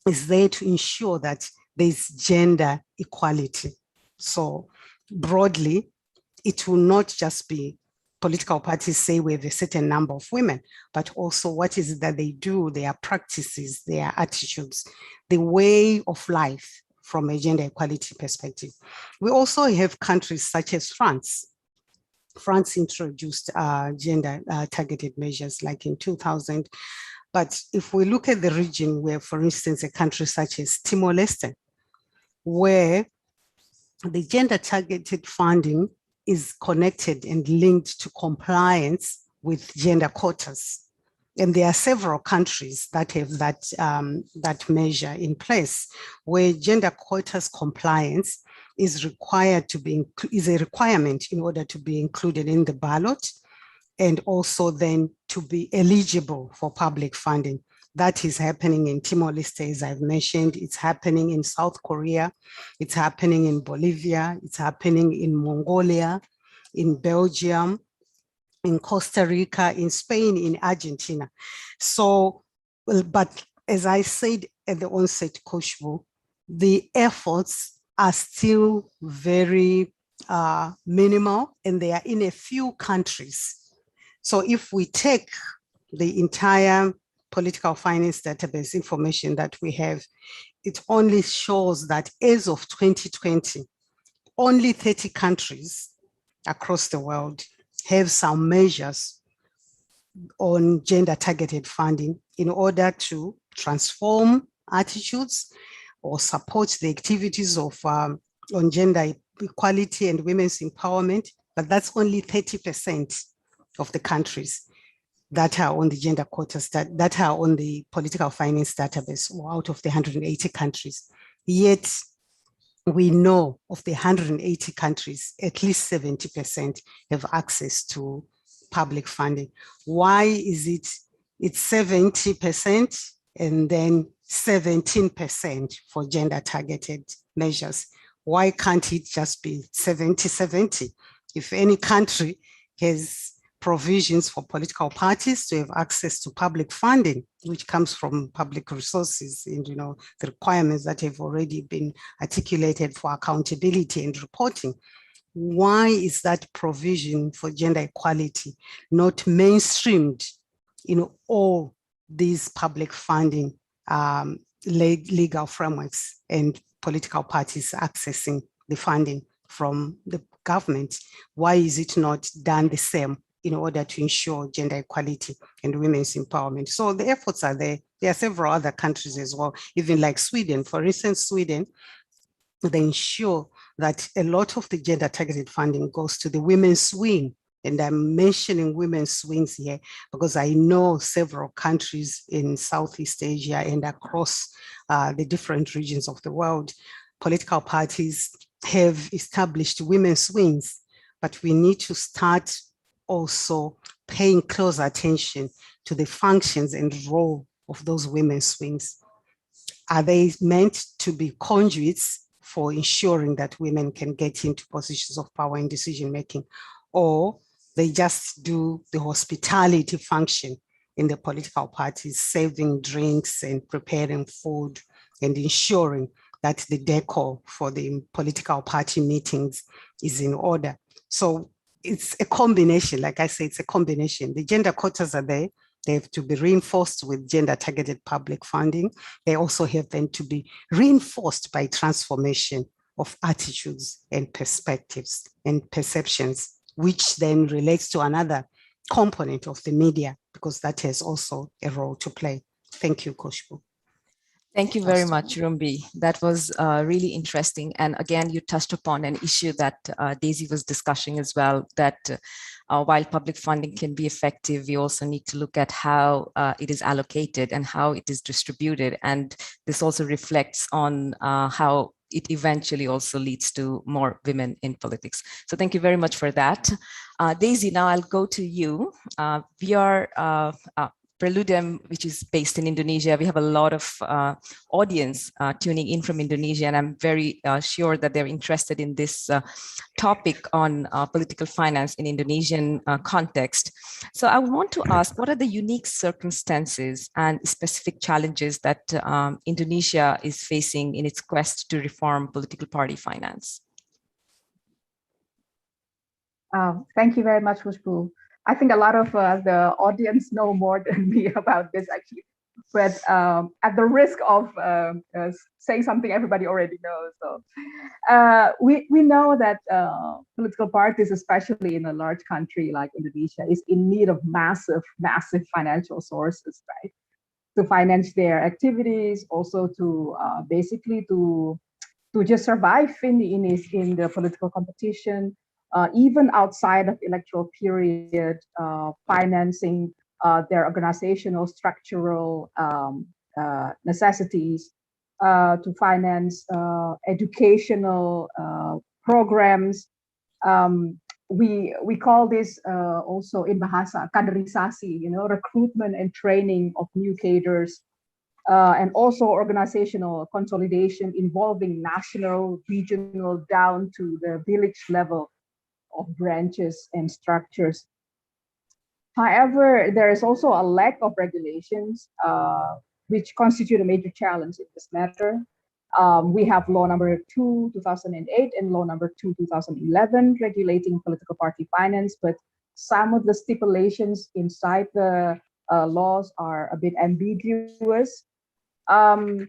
is there to ensure that there's gender equality. So broadly, it will not just be political parties say we have a certain number of women, but also what is it that they do, their practices, their attitudes, the way of life from a gender equality perspective. We also have countries such as France. France introduced gender targeted measures like in 2000. But if we look at the region where, for instance, a country such as Timor-Leste, where the gender targeted funding is connected and linked to compliance with gender quotas. And there are several countries that have that measure in place, where gender quotas compliance is required to be is a requirement in order to be included in the ballot, and also then to be eligible for public funding. That is happening in Timor-Leste, as I've mentioned. It's happening in South Korea. It's happening in Bolivia. It's happening in Mongolia, in Belgium, in Costa Rica, in Spain, in Argentina. So, but as I said at the onset, Khushbu, the efforts are still very minimal, and they are in a few countries. So if we take the entire political finance database information that we have, it only shows that as of 2020, only 30 countries across the world have some measures on gender targeted funding in order to transform attitudes or support the activities of on gender equality and women's empowerment, but that's only 30% of the countries that are on the gender quotas, that are on the political finance database, or out of the 180 countries. Yet we know of the 180 countries, at least 70% have access to public funding. Why is it's 70% and then 17% for gender targeted measures? Why can't it just be 70-70? If any country has provisions for political parties to have access to public funding, which comes from public resources, and the requirements that have already been articulated for accountability and reporting, why is that provision for gender equality not mainstreamed in all these public funding legal frameworks and political parties accessing the funding from the government? Why is it not done the same in order to ensure gender equality and women's empowerment? So the efforts are there. There are several other countries as well, even like Sweden. For instance, Sweden, they ensure that a lot of the gender targeted funding goes to the women's wing. And I'm mentioning women's wings here because I know several countries in Southeast Asia and across the different regions of the world, political parties have established women's wings, but we need to start also paying close attention to the functions and role of those women's wings. Are they meant to be conduits for ensuring that women can get into positions of power and decision making, or they just do the hospitality function in the political parties, serving drinks and preparing food and ensuring that the decor for the political party meetings is in order? So it's a combination. Like I say, it's a combination. The gender quotas are there. They have to be reinforced with gender-targeted public funding. They also have then to be reinforced by transformation of attitudes and perspectives and perceptions, which then relates to another component of the media, because that has also a role to play. Thank you, Khushbu. Thank you very much, Rumbi. That was really interesting. And again, you touched upon an issue that Deasy was discussing as well, that while public funding can be effective, we also need to look at how it is allocated and how it is distributed. And this also reflects on how it eventually also leads to more women in politics. So thank you very much for that. Deasy, now I'll go to you. We are Perludem, which is based in Indonesia. We have a lot of audience tuning in from Indonesia, and I'm very sure that they're interested in this topic on political finance in Indonesian context. So I want to ask, what are the unique circumstances and specific challenges that Indonesia is facing in its quest to reform political party finance? Thank you very much, Khushbu. I think a lot of the audience know more than me about this, actually. But at the risk of saying something everybody already knows, so we know that political parties, especially in a large country like Indonesia, is in need of massive financial sources, right, to finance their activities, also to basically to just survive in the political competition. Even outside of electoral period, financing their organizational structural necessities, to finance educational programs. We call this also in Bahasa kaderisasi, recruitment and training of new cadres, and also organizational consolidation involving national, regional, down to the village level of branches and structures. However, there is also a lack of regulations, which constitute a major challenge in this matter. We have Law Number 2, 2008, and Law Number 2, 2011, regulating political party finance, but some of the stipulations inside the laws are a bit ambiguous. Like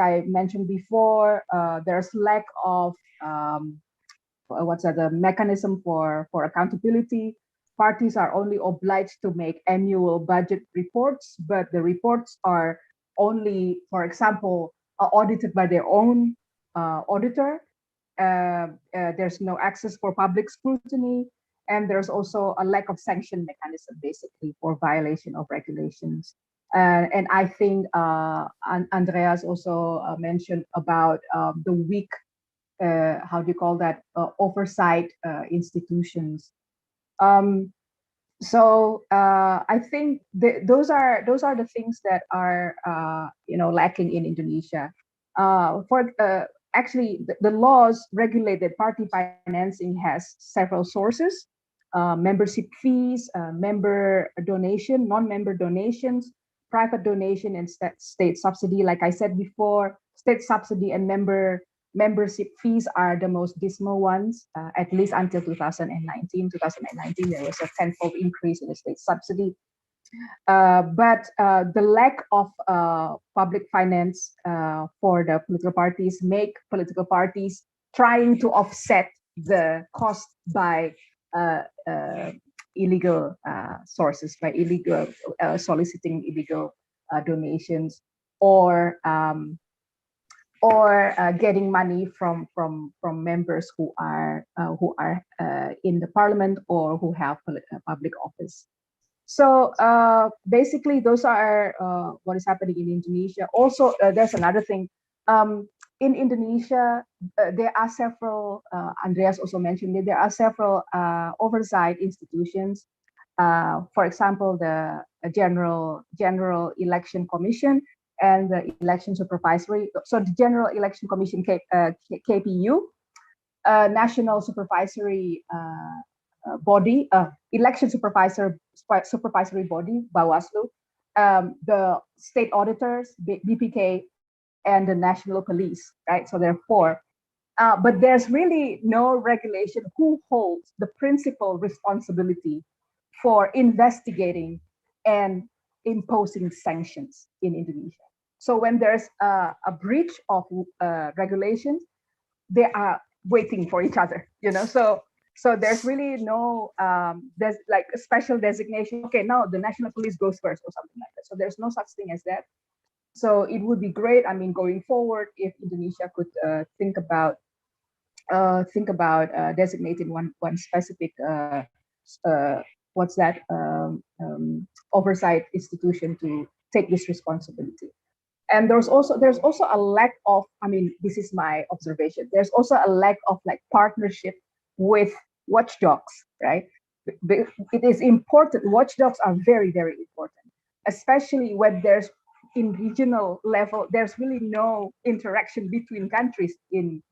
I mentioned before, there's lack of the mechanism for accountability. Parties are only obliged to make annual budget reports, but the reports are only, for example, audited by their own auditor. There's no access for public scrutiny, and there's also a lack of sanction mechanism, basically, for violation of regulations. And I think Andreas also mentioned about the weak, how do you call that, oversight institutions. So I think those are the things that are lacking in Indonesia. Actually, the laws regulated party financing has several sources: membership fees, member donation, non-member donations, private donation, and state subsidy. Like I said before, state subsidy and membership fees are the most dismal ones, at least until 2019. 2019, there was a tenfold increase in the state subsidy. But the lack of public finance for the political parties make political parties trying to offset the cost by illegal sources, by illegal soliciting illegal donations, or getting money from members who are in the parliament or who have public office. So basically, those are what is happening in Indonesia. Also, there's another thing. In Indonesia, there are several, Andreas also mentioned it, there are several oversight institutions. For example, the General Election Commission and the Election Supervisory. So the General Election Commission, KPU, National Supervisory Body, Election Supervisory Body, Bawaslu, the State Auditors, BPK, and the National Police, right? So there are four. But there's really no regulation who holds the principal responsibility for investigating and imposing sanctions in Indonesia. So when there's a breach of regulations, they are waiting for each other, So there's really no, there's like a special designation. Okay, now the national police goes first or something like that. So there's no such thing as that. So it would be great, going forward, if Indonesia could think about designating one specific oversight institution to take this responsibility. And there's also a lack of, this is my observation, there's also a lack of partnership with watchdogs, right? It is important. Watchdogs are very, very important, especially when there's in regional level, there's really no interaction between countries in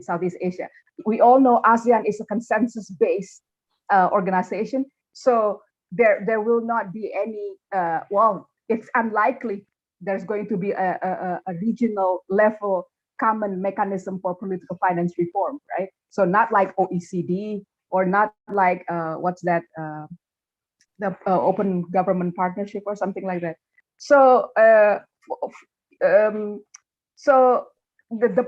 Southeast Asia. We all know ASEAN is a consensus-based organization, so there will not be any. It's unlikely there's going to be a regional level common mechanism for political finance reform, right? So not like OECD or not like the Open Government Partnership or something like that. So the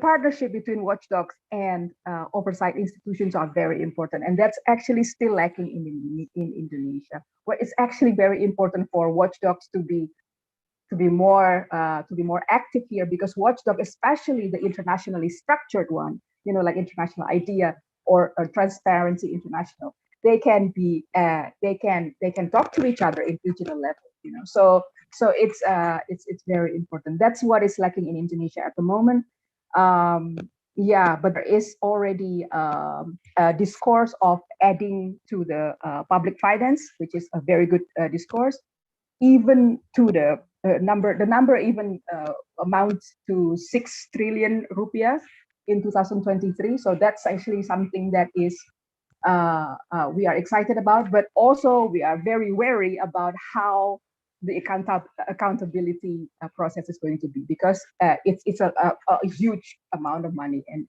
partnership between watchdogs and oversight institutions are very important, and that's actually still lacking in Indonesia, where it's actually very important for watchdogs to be more active here, because watchdog, especially the internationally structured one, like International IDEA or Transparency International, they can talk to each other in regional level, So it's very important. That's what is lacking in Indonesia at the moment. But there is already a discourse of adding to the public finance, which is a very good discourse, even to the number. The number even amounts to 6 trillion rupiah in 2023. So that's actually something that is we are excited about, but also we are very wary about how the accountability process is going to be, because it's a huge amount of money and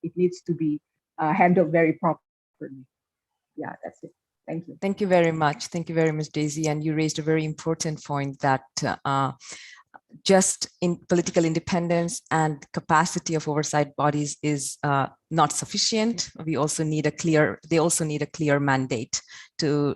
it needs to be handled very properly. Yeah, that's it. Thank you. Thank you very much. Thank you very much, Deasy. And you raised a very important point that just in political independence and capacity of oversight bodies is not sufficient. We also need they also need a clear mandate to,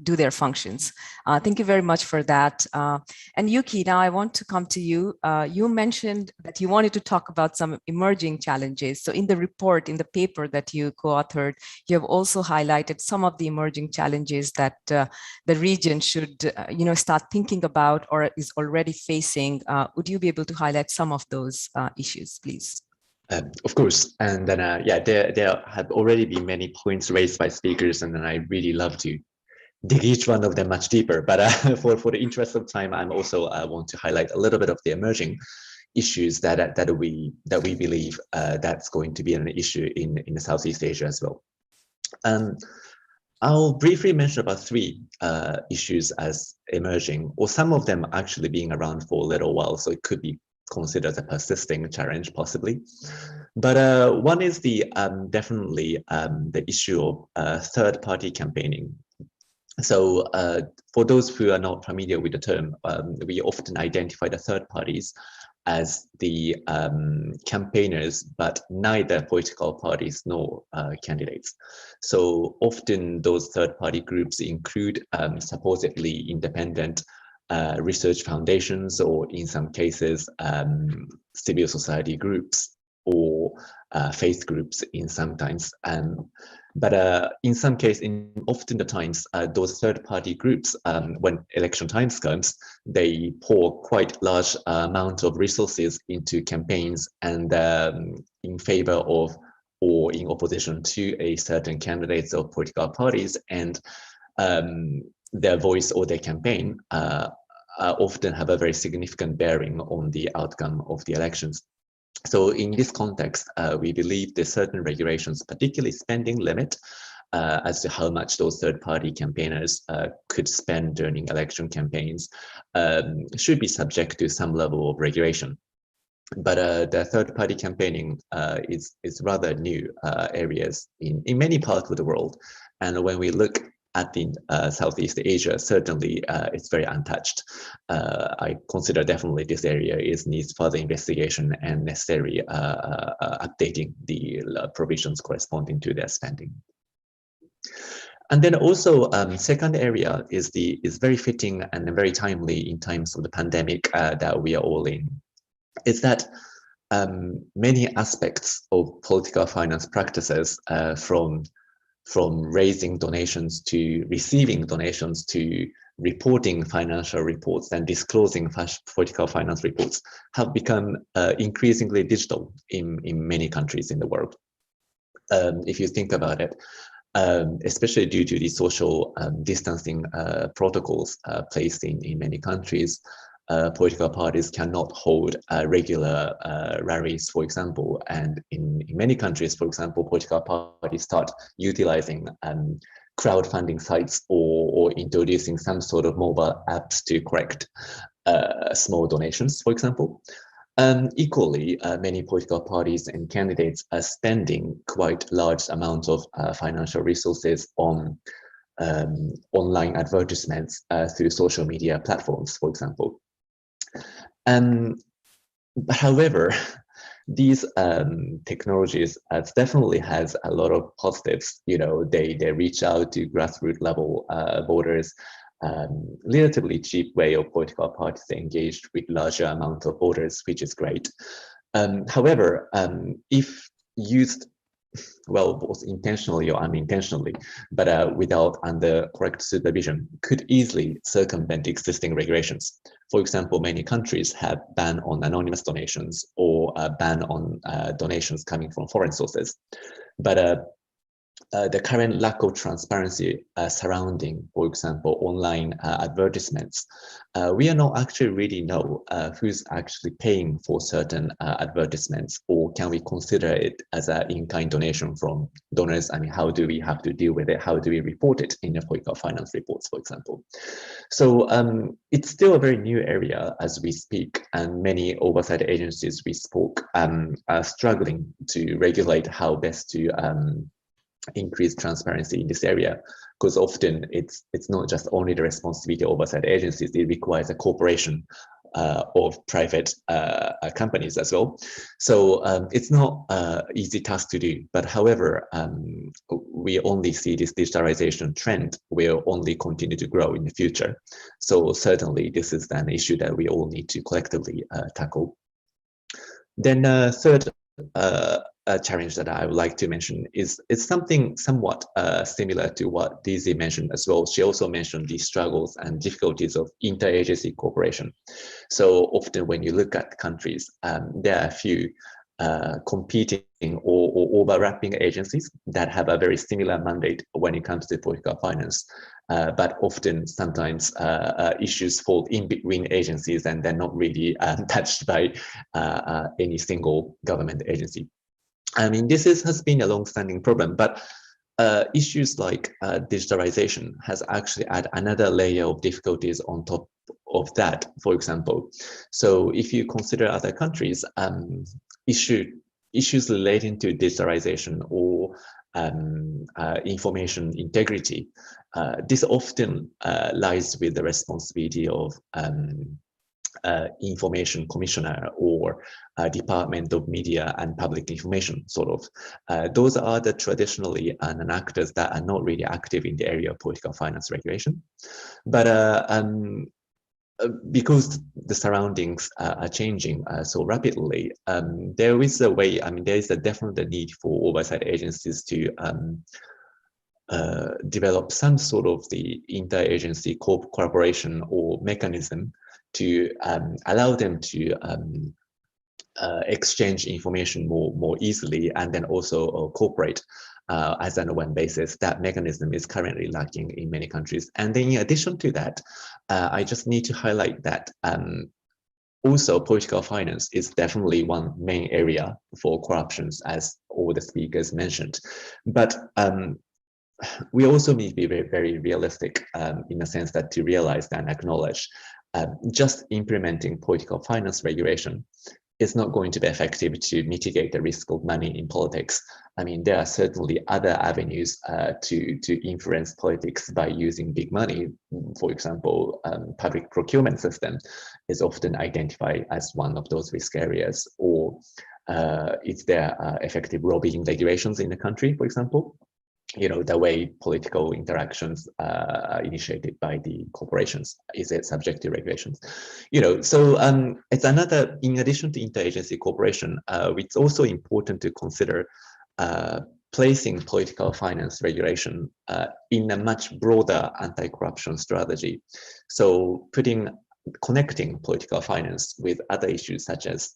do their functions. Thank you very much for that. And Yuki, now I want to come to you. You mentioned that you wanted to talk about some emerging challenges. So in the report, in the paper that you co-authored, you have also highlighted some of the emerging challenges that the region should start thinking about or is already facing. Would you be able to highlight some of those issues, please? Of course, and then there have already been many points raised by speakers, and then I really love to dig each one of them much deeper. But for the interest of time, I'm also want to highlight a little bit of the emerging issues that we believe that's going to be an issue in Southeast Asia as well. I'll briefly mention about three issues as emerging, or some of them actually being around for a little while, so it could be considered a persisting challenge, possibly. But one is the definitely the issue of third-party campaigning. So for those who are not familiar with the term, we often identify the third parties as the campaigners, but neither political parties nor candidates. So often those third-party groups include supposedly independent research foundations, or in some cases, civil society groups or faith groups in sometimes. But in some cases, often the times, those third-party groups, when election times comes, they pour quite large amount of resources into campaigns and in favor of or in opposition to a certain candidates or political parties, and their voice or their campaign often have a very significant bearing on the outcome of the elections. So in this context, we believe there's certain regulations, particularly spending limit, as to how much those third-party campaigners could spend during election campaigns, should be subject to some level of regulation. But the third-party campaigning is rather new areas in many parts of the world. And when we look at the Southeast Asia, certainly it's very untouched. I consider definitely this area needs further investigation and necessary updating the provisions corresponding to their spending. And then also, second area is very fitting and very timely in times of the pandemic that we are all in, is that many aspects of political finance practices, from raising donations to receiving donations to reporting financial reports and disclosing political finance reports, have become increasingly digital in many countries in the world. If you think about it, especially due to the social distancing protocols placed in many countries, political parties cannot hold regular rallies, for example. And in many countries, for example, political parties start utilizing crowdfunding sites or introducing some sort of mobile apps to collect small donations, for example. Equally, many political parties and candidates are spending quite large amounts of financial resources on online advertisements through social media platforms, for example. However, these technologies definitely has a lot of positives. You know, they reach out to grassroots level voters, relatively cheap way of political parties engaged with larger amount of voters, which is great. However, if used well, both intentionally or unintentionally, but without under correct supervision, could easily circumvent existing regulations. For example, many countries have ban on anonymous donations or a ban on donations coming from foreign sources. But the current lack of transparency surrounding, for example, online advertisements, we are not actually really know who's actually paying for certain advertisements, or can we consider it as an in-kind donation from donors? I mean, how do we have to deal with it? How do we report it in the political finance reports, for example? So it's still a very new area as we speak, and many oversight agencies we spoke are struggling to regulate how best to increase transparency in this area, because often it's not just only the responsibility of oversight agencies, it requires a cooperation of private companies as well. So it's not an easy task to do, but however, we only see this digitalization trend will only continue to grow in the future. So certainly this is an issue that we all need to collectively tackle. Then third challenge that I would like to mention is something somewhat similar to what Deasy mentioned as well. She also mentioned the struggles and difficulties of interagency cooperation. So often when you look at countries, there are a few competing or overlapping agencies that have a very similar mandate when it comes to political finance. But often, sometimes issues fall in between agencies and they're not really touched by any single government agency. I mean, this has been a long-standing problem, but issues like digitalization has actually added another layer of difficulties on top of that, for example. So if you consider other countries, issues relating to digitalization or information integrity, this often lies with the responsibility of information commissioner or Department of Media and Public Information, sort of. Those are the traditionally actors that are not really active in the area of political finance regulation. But because the surroundings are changing so rapidly, there is a way, I mean, there is a definite need for oversight agencies to develop some sort of the interagency cooperation or mechanism to allow them to exchange information more easily and then also cooperate as on a one basis. That mechanism is currently lacking in many countries. And then in addition to that, I just need to highlight that also political finance is definitely one main area for corruptions, as all the speakers mentioned. But we also need to be very, very realistic in the sense that to realize and acknowledge just implementing political finance regulation is not going to be effective to mitigate the risk of money in politics. I mean, there are certainly other avenues to influence politics by using big money. For example, public procurement system is often identified as one of those risk areas, or is there effective lobbying regulations in the country, for example? You know, the way political interactions are initiated by the corporations, is it subject to regulations? You know, so it's another, in addition to interagency cooperation, it's also important to consider placing political finance regulation in a much broader anti-corruption strategy. So connecting political finance with other issues such as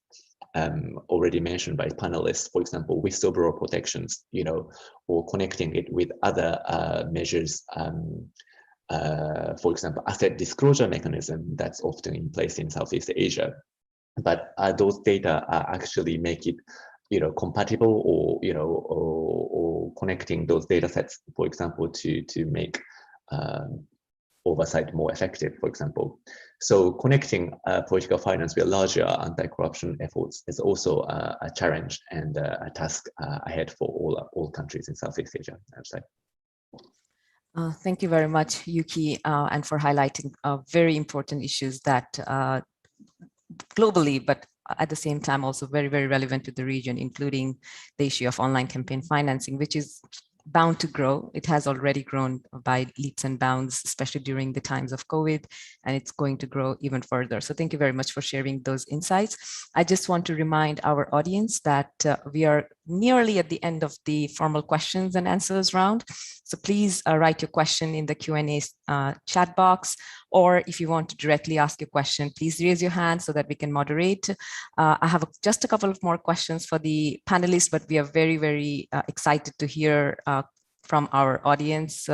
already mentioned by panelists, for example, whistleblower protections, you know, or connecting it with other measures, for example, asset disclosure mechanism that's often in place in Southeast Asia. But those data actually make it, you know, compatible, or, you know, or connecting those data sets, for example, to make oversight more effective, for example. So connecting political finance with larger anti-corruption efforts is also a challenge and a task ahead for all countries in Southeast Asia, I would say. Thank you very much, Yuki, and for highlighting very important issues that globally, but at the same time also very, very relevant to the region, including the issue of online campaign financing, which is bound to grow. It has already grown by leaps and bounds, especially during the times of COVID, and it's going to grow even further. So thank you very much for sharing those insights. I just want to remind our audience that we are nearly at the end of the formal questions and answers round. So please write your question in the Q&A chat box, or if you want to directly ask your question, please raise your hand so that we can moderate. I have just a couple of more questions for the panelists, but we are very, very excited to hear from our audience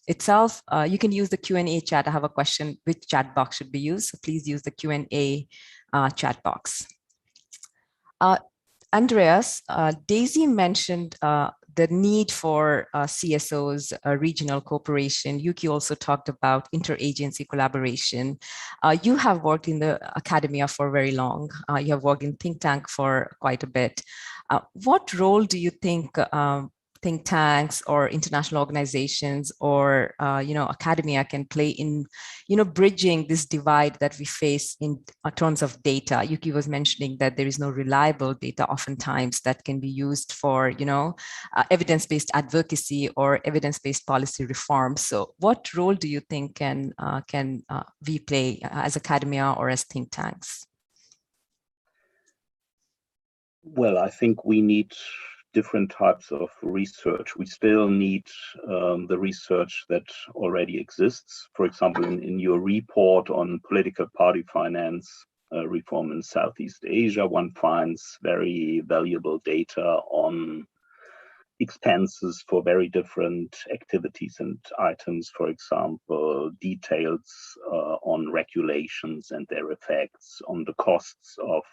itself. You can use the Q&A chat. I have a question, which chat box should be used? So please use the Q&A chat box. Andreas, Deasy mentioned the need for CSOs, regional cooperation. Yuki also talked about interagency collaboration. You have worked in the academia for very long. You have worked in think tank for quite a bit. What role do you think think tanks or international organizations or academia can play in bridging this divide that we face in terms of data. Yuki was mentioning that there is no reliable data oftentimes that can be used for evidence-based advocacy or evidence-based policy reform. So what role do you think can we play as academia or as think tanks? Well, I think we need different types of research. We still need the research that already exists. For example, in your report on political party finance reform in Southeast Asia, one finds very valuable data on expenses for very different activities and items. For example, details on regulations and their effects, on the costs of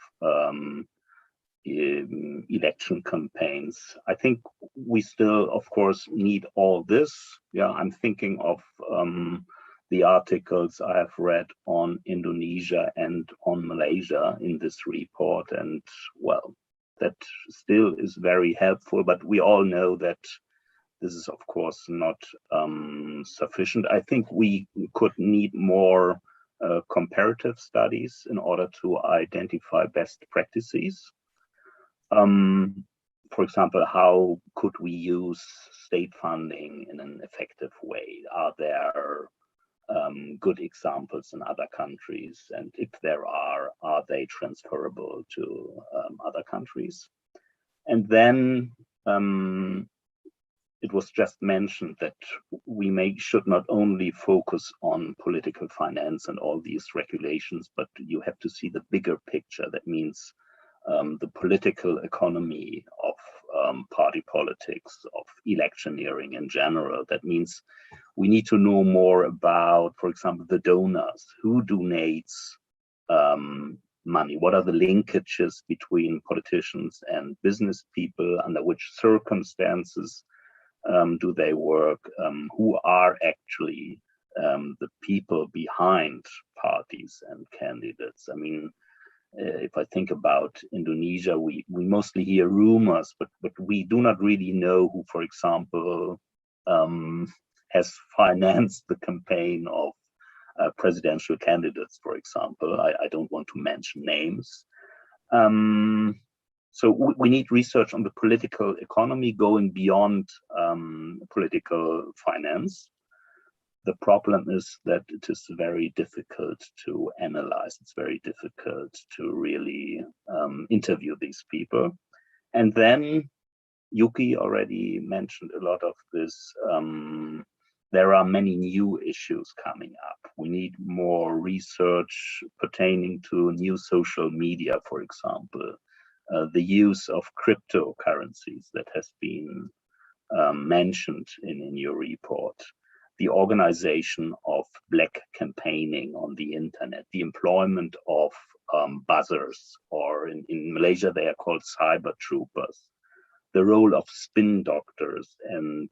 election campaigns. I think we still, of course, need all this. Yeah, I'm thinking of the articles I have read on Indonesia and on Malaysia in this report, and well, that still is very helpful, but we all know that this is, of course, not sufficient. I think we could need more comparative studies in order to identify best practices. For example, how could we use state funding in an effective way? Are there good examples in other countries? And if there are they transferable to other countries? And then it was just mentioned that we should not only focus on political finance and all these regulations, but you have to see the bigger picture. That means the political economy of party politics, of electioneering in general. That means we need to know more about, for example, the donors. Who donates money? What are the linkages between politicians and business people? Under which circumstances do they work? Who are actually the people behind parties and candidates? I mean, if I think about Indonesia, we mostly hear rumors, but we do not really know who, for example, has financed the campaign of presidential candidates, for example. I don't want to mention names. So we need research on the political economy going beyond political finance. The problem is that it is very difficult to analyze. It's very difficult to really interview these people. And then Yuki already mentioned a lot of this. There are many new issues coming up. We need more research pertaining to new social media, for example, the use of cryptocurrencies that has been mentioned in your report. The organization of black campaigning on the internet, the employment of buzzers, or in Malaysia, they are called cyber troopers, the role of spin doctors and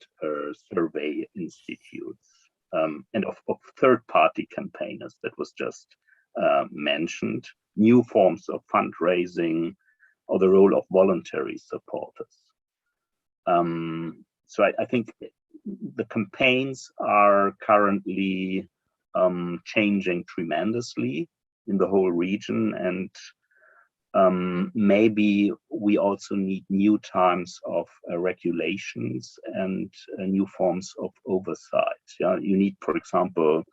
survey institutes, and of third-party campaigners that was just mentioned, new forms of fundraising, or the role of voluntary supporters. So I think the campaigns are currently changing tremendously in the whole region, and maybe we also need new types of regulations and new forms of oversight. Yeah, you need, for example,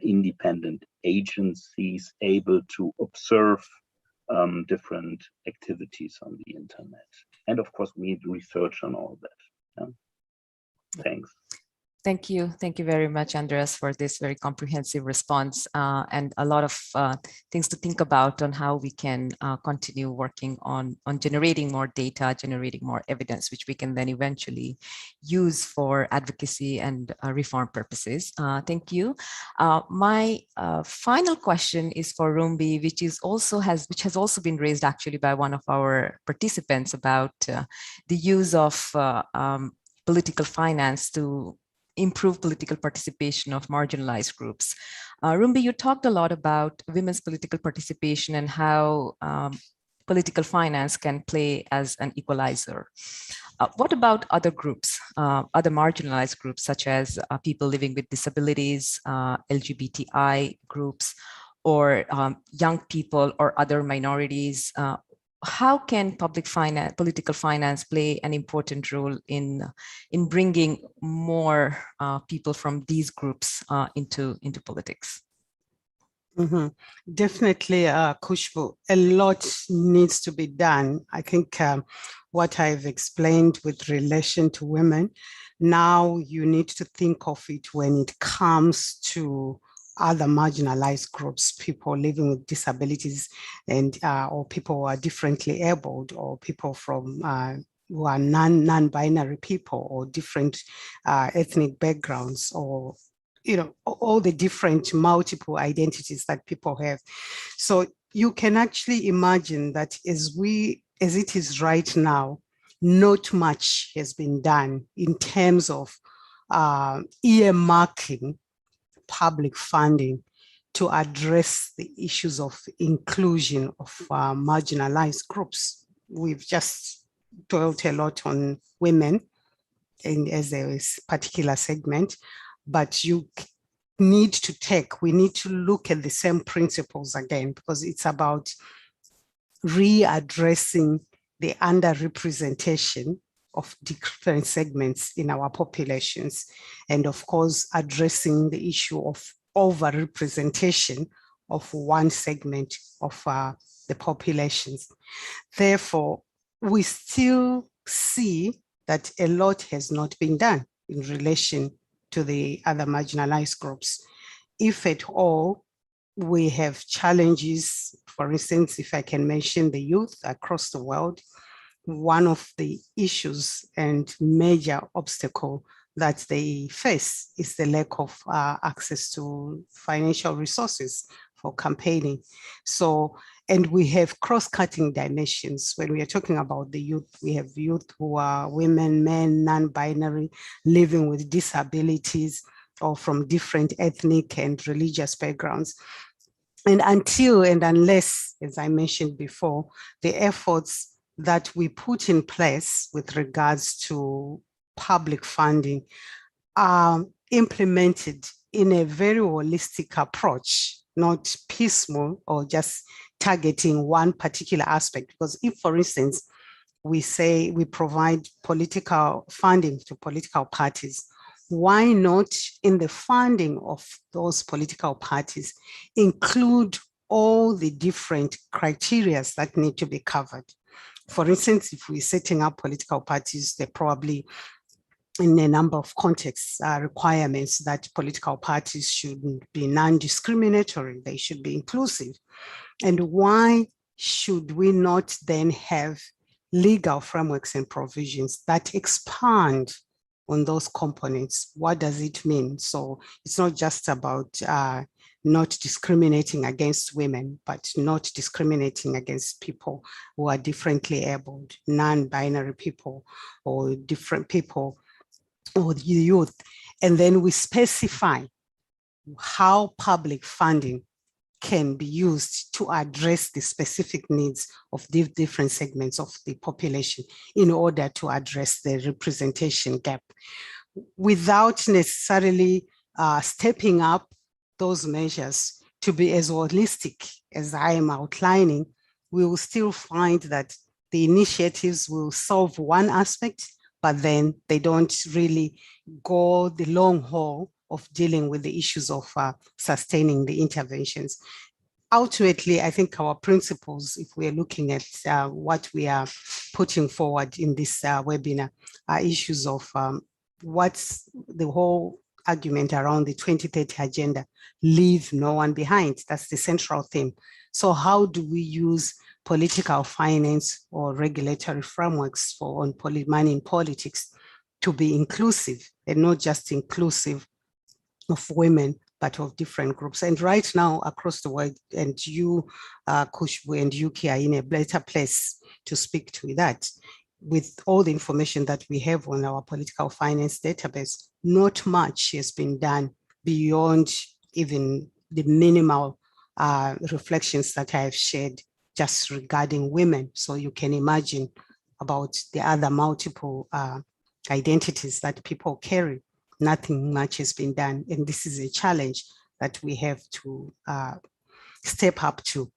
independent agencies able to observe different activities on the internet, and of course we need research on all that. Yeah. Thanks. Thank you. Thank you very much, Andreas, for this very comprehensive response and a lot of things to think about on how we can continue working on generating more data, generating more evidence, which we can then eventually use for advocacy and reform purposes. Thank you. My final question is for Rumbi, which has also been raised actually by one of our participants about the use of political finance to improve political participation of marginalized groups. Rumbi, you talked a lot about women's political participation and how political finance can play as an equalizer. What about other groups, other marginalized groups, such as people living with disabilities, LGBTI groups, or young people or other minorities? How can public finance, political finance play an important role in bringing more people from these groups into politics? Mm-hmm. Definitely, Khushbu, a lot needs to be done. I think what I've explained with relation to women, now you need to think of it when it comes to other marginalized groups, people living with disabilities, and or people who are differently abled, or people from who are non-binary people, or different ethnic backgrounds, or all the different multiple identities that people have. So you can actually imagine that as it is right now, not much has been done in terms of earmarking public funding to address the issues of inclusion of marginalized groups. We've just dwelt a lot on women as a particular segment, but we need to look at the same principles again, because it's about readdressing the underrepresentation of different segments in our populations, and of course addressing the issue of overrepresentation of one segment of the populations. Therefore, we still see that a lot has not been done in relation to the other marginalized groups. If at all, we have challenges. For instance, if I can mention the youth across the world, one of the issues and major obstacle that they face is the lack of access to financial resources for campaigning. So, and we have cross-cutting dimensions. When we are talking about the youth, we have youth who are women, men, non-binary, living with disabilities, or from different ethnic and religious backgrounds. And until and unless, as I mentioned before, the efforts that we put in place with regards to public funding are implemented in a very holistic approach, not piecemeal or just targeting one particular aspect. Because if, for instance, we say we provide political funding to political parties, why not in the funding of those political parties include all the different criteria that need to be covered? For instance, if we're setting up political parties, they're probably in a number of contexts requirements that political parties should be non-discriminatory, they should be inclusive. And why should we not then have legal frameworks and provisions that expand on those components? What does it mean? So it's not just about not discriminating against women, but not discriminating against people who are differently abled, non-binary people, or different people, or the youth. And then we specify how public funding can be used to address the specific needs of the different segments of the population in order to address the representation gap, without necessarily stepping up those measures to be as holistic as I am outlining. We will still find that the initiatives will solve one aspect, but then they don't really go the long haul of dealing with the issues of sustaining the interventions. Ultimately, I think our principles, if we're looking at what we are putting forward in this webinar, are issues of what's the whole argument around the 2030 agenda, leave no one behind. That's the central theme. So how do we use political finance or regulatory frameworks for money in politics to be inclusive, and not just inclusive of women, but of different groups? And right now across the world, and you, Khushbu and Yuki, are in a better place to speak to that. With all the information that we have on our political finance database, not much has been done beyond even the minimal reflections that I have shared just regarding women. So you can imagine about the other multiple identities that people carry, nothing much has been done. And this is a challenge that we have to step up to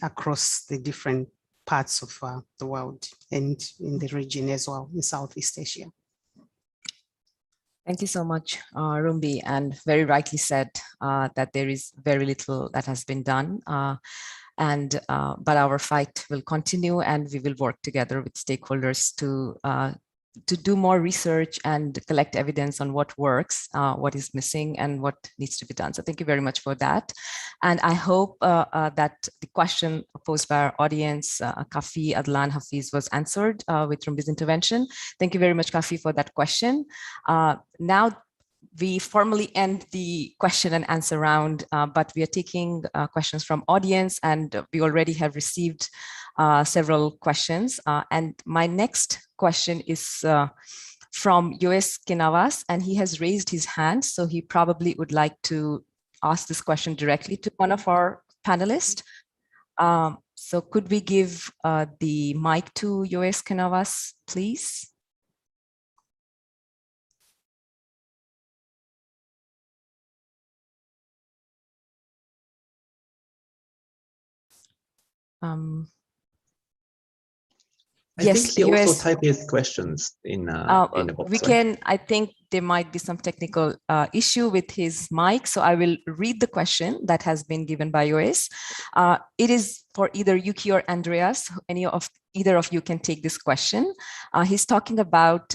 across the different parts of the world and in the region as well, in Southeast Asia. Thank you so much, Rumbi, and very rightly said that there is very little that has been done. But our fight will continue, and we will work together with stakeholders to do more research and collect evidence on what works, what is missing, and what needs to be done. So thank you very much for that. And I hope that the question posed by our audience, Kafi, Adlan, Hafiz, was answered with Rumbi's intervention. Thank you very much, Kafi, for that question. Now, we formally end the question and answer round, but we are taking questions from audience, and we already have received several questions. And my next question is from US Kinavas, and he has raised his hand, so he probably would like to ask this question directly to one of our panelists. So could we give the mic to US Kinavas, please? I think he also typed his questions in the box. We can, I think there might be some technical issue with his mic, so I will read the question that has been given by US. It is for either Yuki or Andreas. Either of you can take this question. He's talking about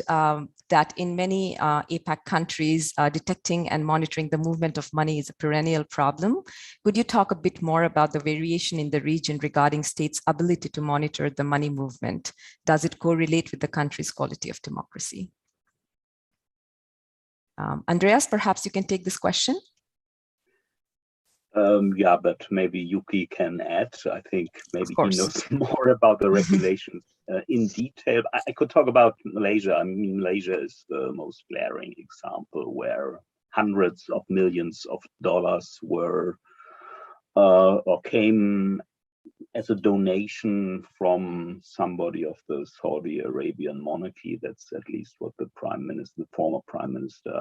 that in many APAC countries, detecting and monitoring the movement of money is a perennial problem. Could you talk a bit more about the variation in the region regarding states' ability to monitor the money movement? Does it correlate with the country's quality of democracy? Andreas, perhaps you can take this question. Yeah, but maybe Yuki can add. I think maybe he knows more about the regulations in detail. I could talk about Malaysia. I mean, Malaysia is the most glaring example where hundreds of millions of dollars were or came as a donation from somebody of the Saudi Arabian monarchy. That's at least what the Prime Minister, the former Prime Minister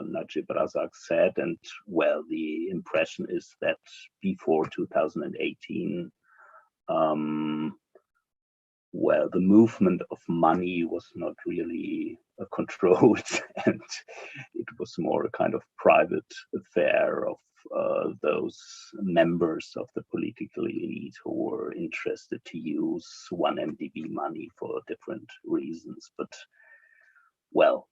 Najib Razak said. And well, the impression is that before 2018, well, the movement of money was not really controlled, and it was more a kind of private affair of those members of the political elite who were interested to use 1 MDB money for different reasons. But, well,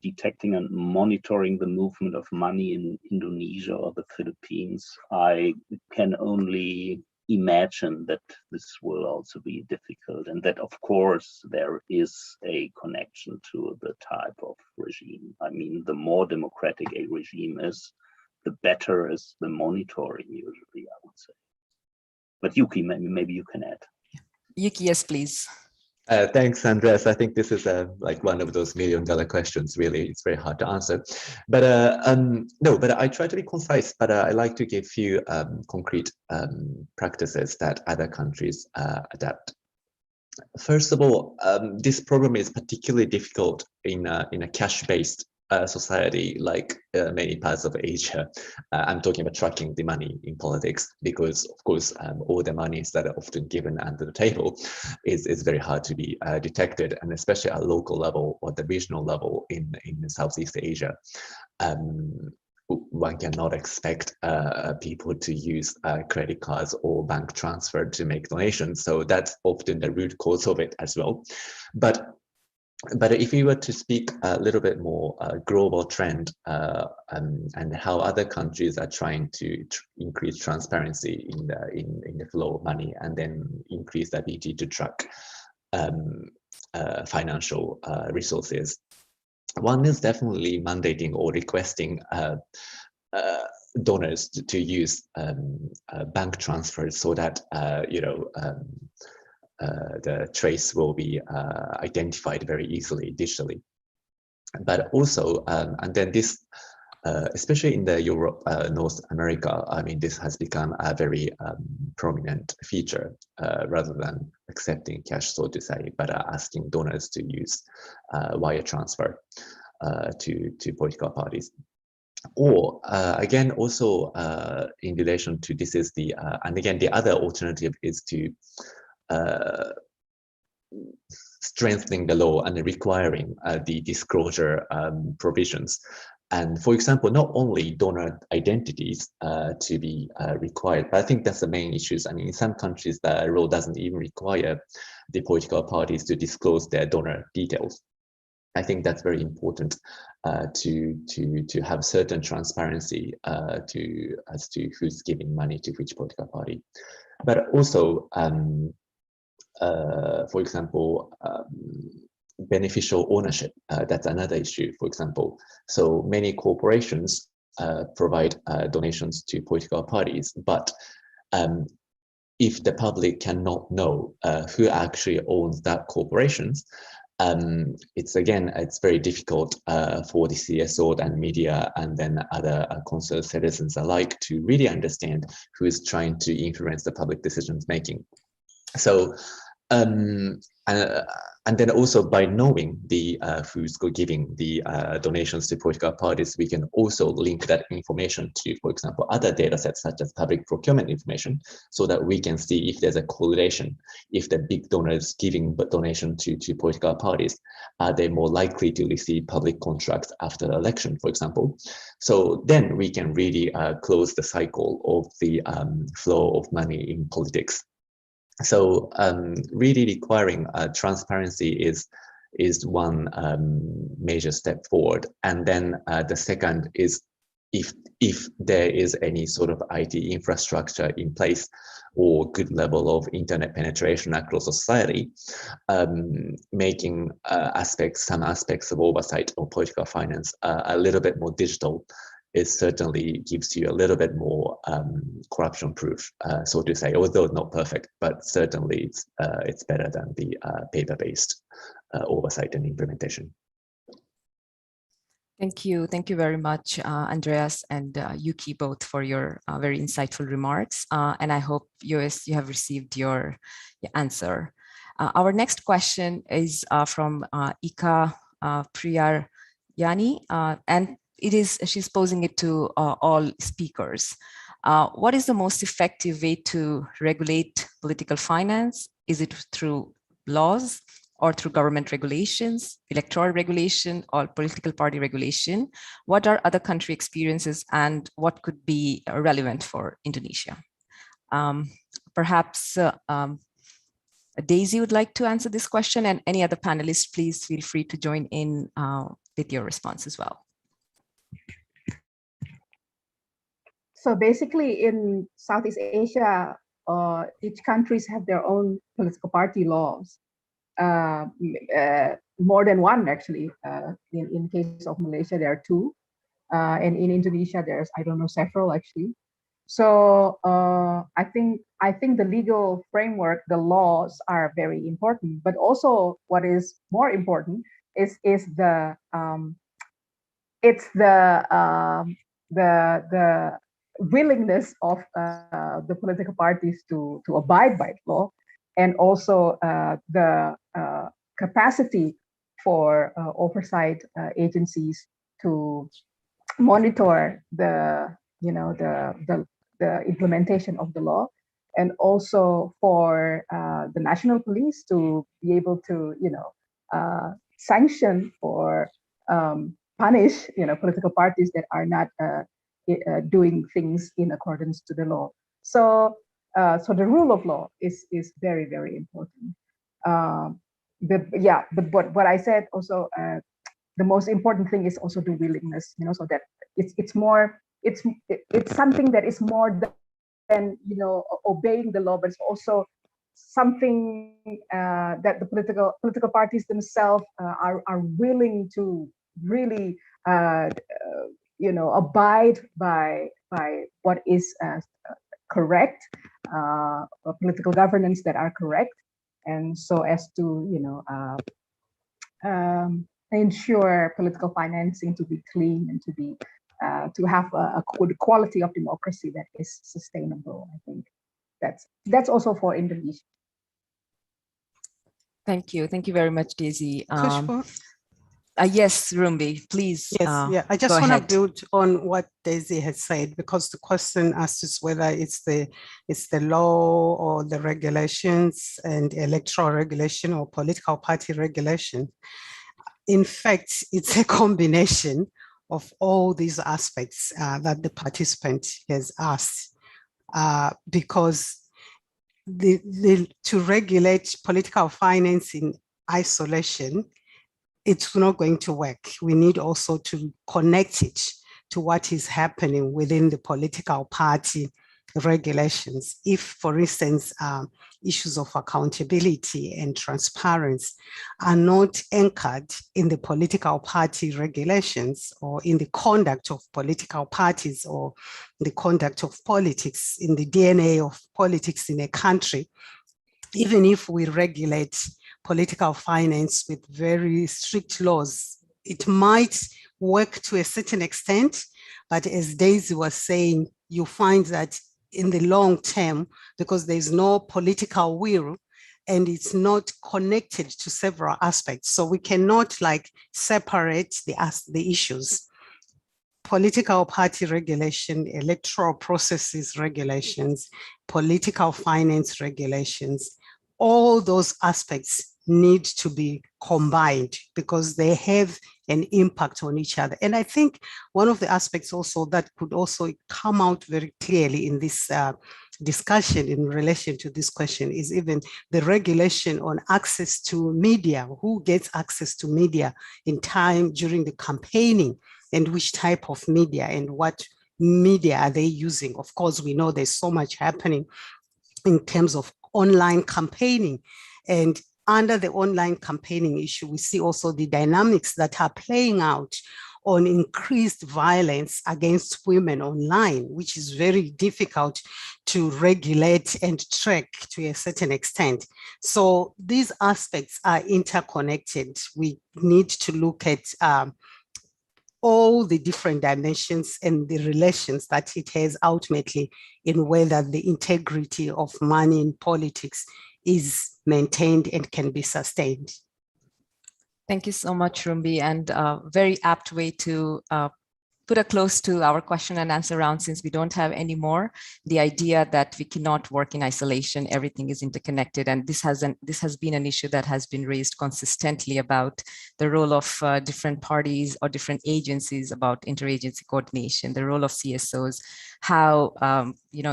detecting and monitoring the movement of money in Indonesia or the Philippines, I can only imagine that this will also be difficult, and that of course there is a connection to the type of regime. I mean, the more democratic a regime is, the better is the monitoring usually, I would say. But Yuki, maybe you can add. Yuki, yes, please. Thanks, Andreas. I think this is like one of those million-dollar questions. Really, it's very hard to answer. But no, but I try to be concise. But I like to give you concrete practices that other countries adapt. First of all, this problem is particularly difficult in a cash-based society like many parts of Asia. I'm talking about tracking the money in politics because, of course, all the monies that are often given under the table is very hard to be detected, and especially at local level or the regional level in Southeast Asia. One cannot expect people to use credit cards or bank transfer to make donations. So that's often the root cause of it as well. But if we were to speak a little bit more global trend and how other countries are trying to increase transparency in the flow of money and then increase the ability to track financial resources, one is definitely mandating or requesting donors to use bank transfers so that the trace will be identified very easily digitally. But also, and then this especially in the Europe, North America. I mean, this has become a very prominent feature rather than accepting cash, so to say, but asking donors to use wire transfer to political parties. Or again, also in relation to this is the, and again, the other alternative is to strengthening the law and requiring the disclosure provisions. And for example, not only donor identities to be required, but I think that's the main issues. I mean, in some countries, the law doesn't even require the political parties to disclose their donor details. I think that's very important to have certain transparency as to who's giving money to which political party. But also, for example, beneficial ownership, that's another issue, for example. So many corporations provide donations to political parties, but if the public cannot know who actually owns that corporations, it's very difficult for the CSO and media and then other concerned citizens alike to really understand who is trying to influence the public decisions making. So, and then also by knowing the who's giving the donations to political parties, we can also link that information to, for example, other data sets such as public procurement information, so that we can see if there's a correlation. If the big donors giving donation to political parties, are they more likely to receive public contracts after the election, for example? So then we can really close the cycle of the flow of money in politics. So really requiring transparency is one major step forward. And then the second is if there is any sort of IT infrastructure in place or good level of internet penetration across society, making some aspects of oversight of political finance a little bit more digital, it certainly gives you a little bit more corruption proof, so to say, although not perfect, but certainly it's better than the paper-based oversight and implementation. Thank you very much, Andreas and Yuki, both for your very insightful remarks. And I hope you have received your answer. Our next question is from Ika Priyayani, and she's posing it to all speakers. What is the most effective way to regulate political finance? Is it through laws or through government regulations, electoral regulation, or political party regulation? What are other country experiences and what could be relevant for Indonesia? Perhaps Deasy would like to answer this question, and any other panelists, please feel free to join in with your response as well. So basically in Southeast Asia, each countries have their own political party laws. More than one actually. In case of Malaysia, there are two. And in Indonesia, there's, I don't know, several actually. So I think the legal framework, the laws are very important, but also what is more important is the willingness of the political parties to abide by the law, and also the capacity for oversight agencies to monitor the implementation of the law, and also for the national police to be able to sanction or punish political parties that are not doing things in accordance to the law. So the rule of law is very, very important. But what I said also, the most important thing is also the willingness, so that it's something that is more than obeying the law, but it's also something that the political parties themselves are willing to really abide by what is correct, political governance that are correct, and so as to ensure political financing to be clean and to be to have a good quality of democracy that is sustainable. I think that's also for Indonesia. Thank you very much, Deasy. Khushbu? Yes, Rumbi, please. Yes, yeah. I just want to build on what Deasy has said, because the question asks whether it's the law or the regulations and electoral regulation or political party regulation. In fact, it's a combination of all these aspects that the participant has asked, because to regulate political finance in isolation, it's not going to work. We need also to connect it to what is happening within the political party regulations. If, for instance, issues of accountability and transparency are not anchored in the political party regulations or in the conduct of political parties or the conduct of politics, in the DNA of politics in a country, even if we regulate political finance with very strict laws, it might work to a certain extent, but as Deasy was saying, you find that in the long term, because there's no political will and it's not connected to several aspects, so we cannot like separate the issues. Political party regulation, electoral processes regulations, political finance regulations, all those aspects need to be combined because they have an impact on each other. And I think one of the aspects also that could also come out very clearly in this discussion in relation to this question is even the regulation on access to media, who gets access to media in time during the campaigning, and which type of media and what media are they using. Of course, we know there's so much happening in terms of online campaigning, and under the online campaigning issue, we see also the dynamics that are playing out on increased violence against women online, which is very difficult to regulate and track to a certain extent. So these aspects are interconnected. We need to look at all the different dimensions and the relations that it has ultimately in whether the integrity of money in politics is maintained and can be sustained. Thank you so much, Rumbi, and a very apt way to put a close to our question and answer round, since we don't have any more. The idea that we cannot work in isolation, everything is interconnected, and this has been an issue that has been raised consistently about the role of different parties or different agencies, about interagency coordination, the role of CSOs, how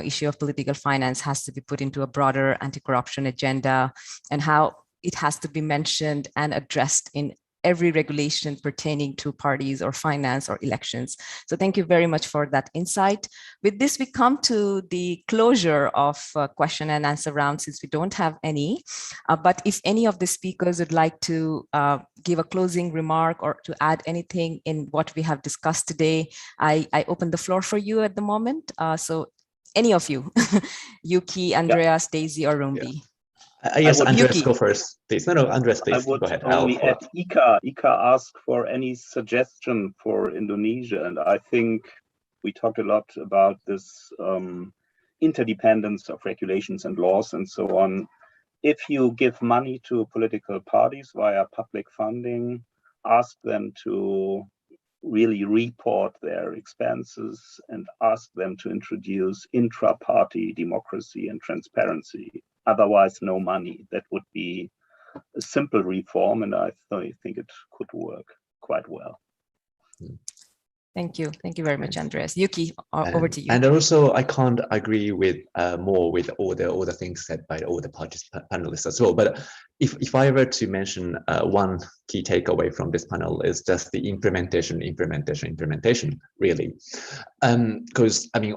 issue of political finance has to be put into a broader anti-corruption agenda, and how it has to be mentioned and addressed in every regulation pertaining to parties or finance or elections. So thank you very much for that insight. With this, we come to the closure of question and answer round, since we don't have any. But if any of the speakers would like to give a closing remark or to add anything in what we have discussed today, I open the floor for you at the moment. So any of you, Yuki, Andreas, Deasy, or Rumbi. Yeah. Yes, Andreas, Yuki. go first, please. No, Andreas, please. I would go ahead. only add Ika asked for any suggestion for Indonesia, and I think we talked a lot about this interdependence of regulations and laws and so on. If you give money to political parties via public funding, ask them to really report their expenses and ask them to introduce intra-party democracy and transparency. Otherwise, no money. That would be a simple reform, and I think it could work quite well. Thank you. Thank you very much, Andreas. Yuki, over to you. And also, I can't agree with more with all the things said by all the panelists as well. But if I were to mention one key takeaway from this panel, is just the implementation, really. Because, I mean,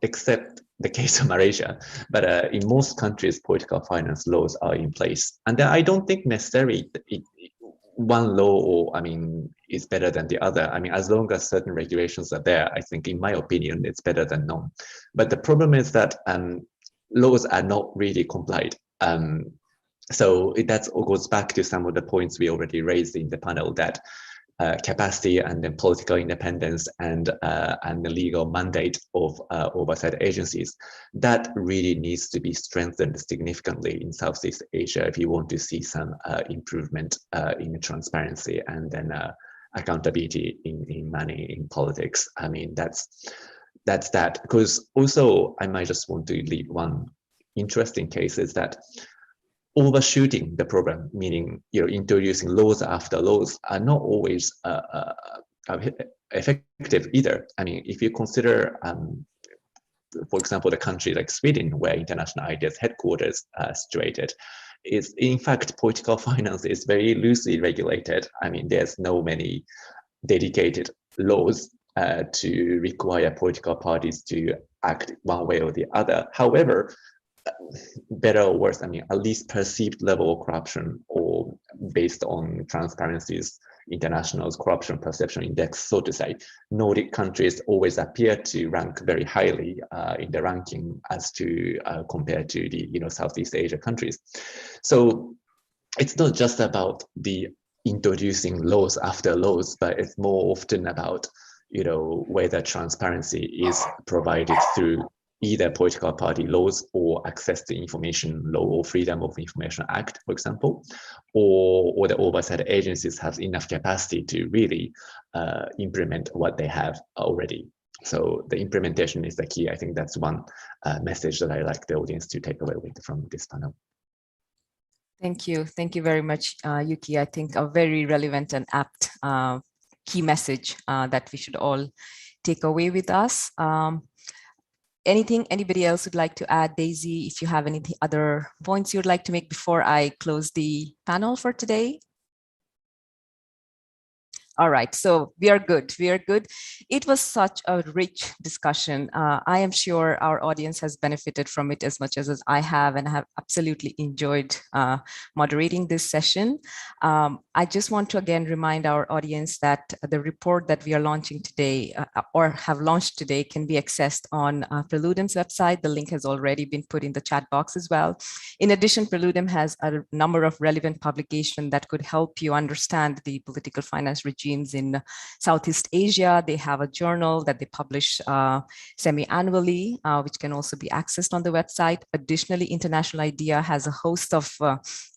except the case of Malaysia, but in most countries, political finance laws are in place. And I don't think necessarily one law, is better than the other. I mean, as long as certain regulations are there, I think, in my opinion, it's better than none. But the problem is that laws are not really complied. So that goes back to some of the points we already raised in the panel, that capacity and then political independence and the legal mandate of oversight agencies, that really needs to be strengthened significantly in Southeast Asia if you want to see some improvement in transparency and then accountability in money in politics. I mean, that's that. Because also I might just want to leave one interesting case is that overshooting the program, meaning introducing laws after laws, are not always effective either. I mean, if you consider, for example, the country like Sweden, where International IDEA's headquarters are situated, is in fact political finance is very loosely regulated. I mean, there's no many dedicated laws to require political parties to act one way or the other. However, better or worse, I mean, at least perceived level of corruption, or based on Transparency's International's Corruption Perception Index, so to say, Nordic countries always appear to rank very highly in the ranking as to compared to the Southeast Asia countries. So it's not just about the introducing laws after laws, but it's more often about whether transparency is provided through either political party laws or access to information law or Freedom of Information Act, for example, or the oversight agencies have enough capacity to really implement what they have already. So the implementation is the key. I think that's one message that I like the audience to take away with from this panel. Thank you. Thank you very much, Yuki. I think a very relevant and apt key message that we should all take away with us. Anything anybody else would like to add? Daisy, if you have any other points you'd like to make before I close the panel for today? All right, so we are good. We are good. It was such a rich discussion. I am sure our audience has benefited from it as much as I have, and I have absolutely enjoyed moderating this session. I just want to again remind our audience that the report that we are launching today or have launched today can be accessed on Perludem's website. The link has already been put in the chat box as well. In addition, Perludem has a number of relevant publications that could help you understand the political finance regime in Southeast Asia. They have a journal that they publish semi-annually, which can also be accessed on the website. Additionally, International IDEA has a host of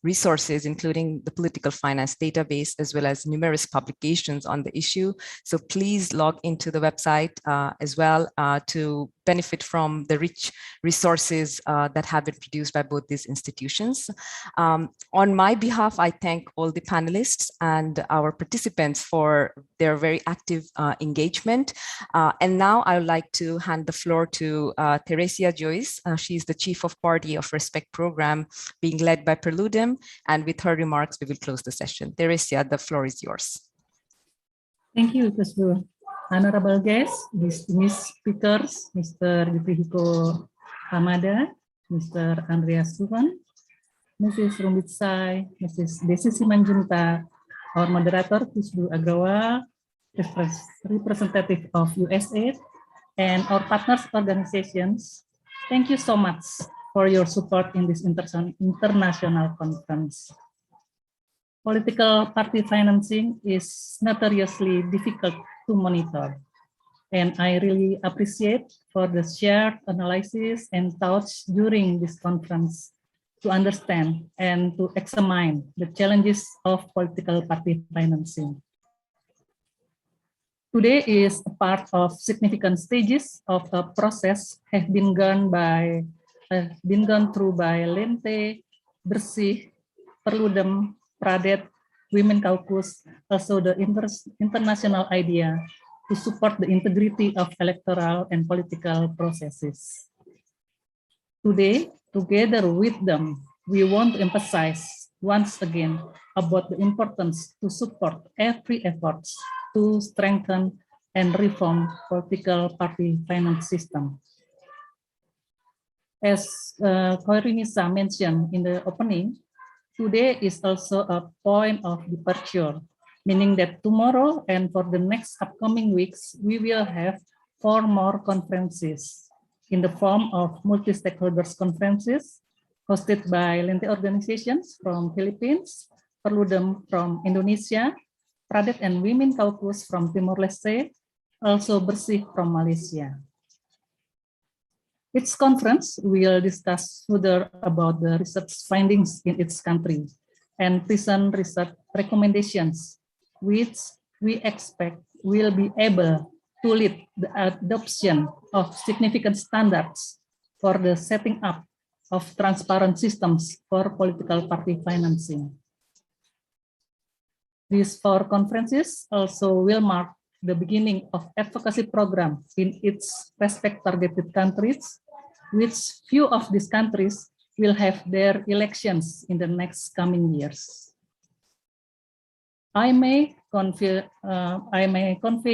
resources, including the political finance database, as well as numerous publications on the issue. So please log into the website as well to benefit from the rich resources that have been produced by both these institutions. On my behalf, I thank all the panelists and our participants for their very active engagement. And now I would like to hand the floor to Theresia Joyce. She's the Chief of Party of Respect Program being led by Perludem. And with her remarks, we will close the session. Theresia, the floor is yours. Thank you, Khushbu. Honorable guests, distinguished speakers, Mr. Yukihiko Hamada, Mr. Andreas Ufen, Mrs. Rumbidzai, Mrs. Deasy Simanjuntak, our moderator, Khushbu Agrawal, representative of USAID, and our partners organizations. Thank you so much for your support in this international conference. Political party financing is notoriously difficult to monitor, and I really appreciate for the shared analysis and thoughts during this conference to understand and to examine the challenges of political party financing. Today is a part of significant stages of a process have been gone through by Lente, Deasy, Perludem, Pradet, Women Caucus, also the international IDEA to support the integrity of electoral and political processes. Today, together with them, we want to emphasize once again about the importance to support every effort to strengthen and reform political party finance system. As Koirinisa mentioned in the opening, today is also a point of departure, meaning that tomorrow and for the next upcoming weeks, we will have 4 more conferences in the form of multi-stakeholders conferences hosted by Lente organizations from Philippines, Perludem from Indonesia, Pradet and Women Caucus from Timor-Leste, also Bersih from Malaysia. Its conference will discuss further about the research findings in its country and present research recommendations, which we expect will be able to lead the adoption of significant standards for the setting up of transparent systems for political party financing. These 4 conferences also will mark the beginning of advocacy program in its respective targeted countries, which few of these countries will have their elections in the next coming years. I may convey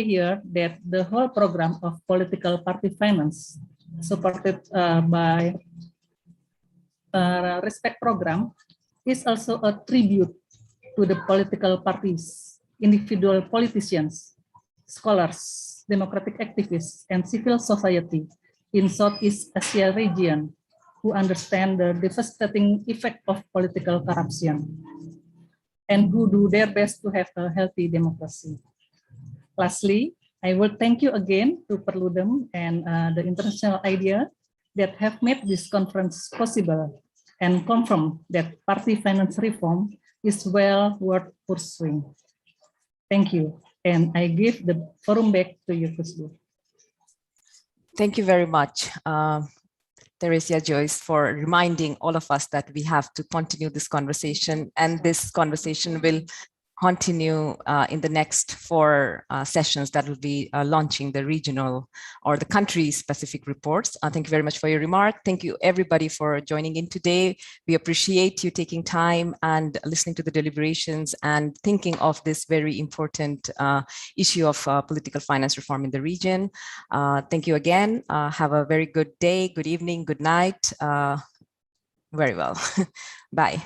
here that the whole program of political party finance supported by Respect program is also a tribute to the political parties, individual politicians, scholars, democratic activists, and civil society in Southeast Asia region who understand the devastating effect of political corruption and who do their best to have a healthy democracy. Lastly, I will thank you again to Perludem and the International IDEA that have made this conference possible and confirm that party finance reform is well worth pursuing. Thank you. And I give the forum back to you, Khushbu. Thank you very much, Theresia Joyce, for reminding all of us that we have to continue this conversation, and this conversation will continue in the next 4 sessions that will be launching the regional or the country-specific reports. Thank you very much for your remark. Thank you, everybody, for joining in today. We appreciate you taking time and listening to the deliberations and thinking of this very important issue of political finance reform in the region. Thank you again. Have a very good day, good evening, good night. Very well. Bye.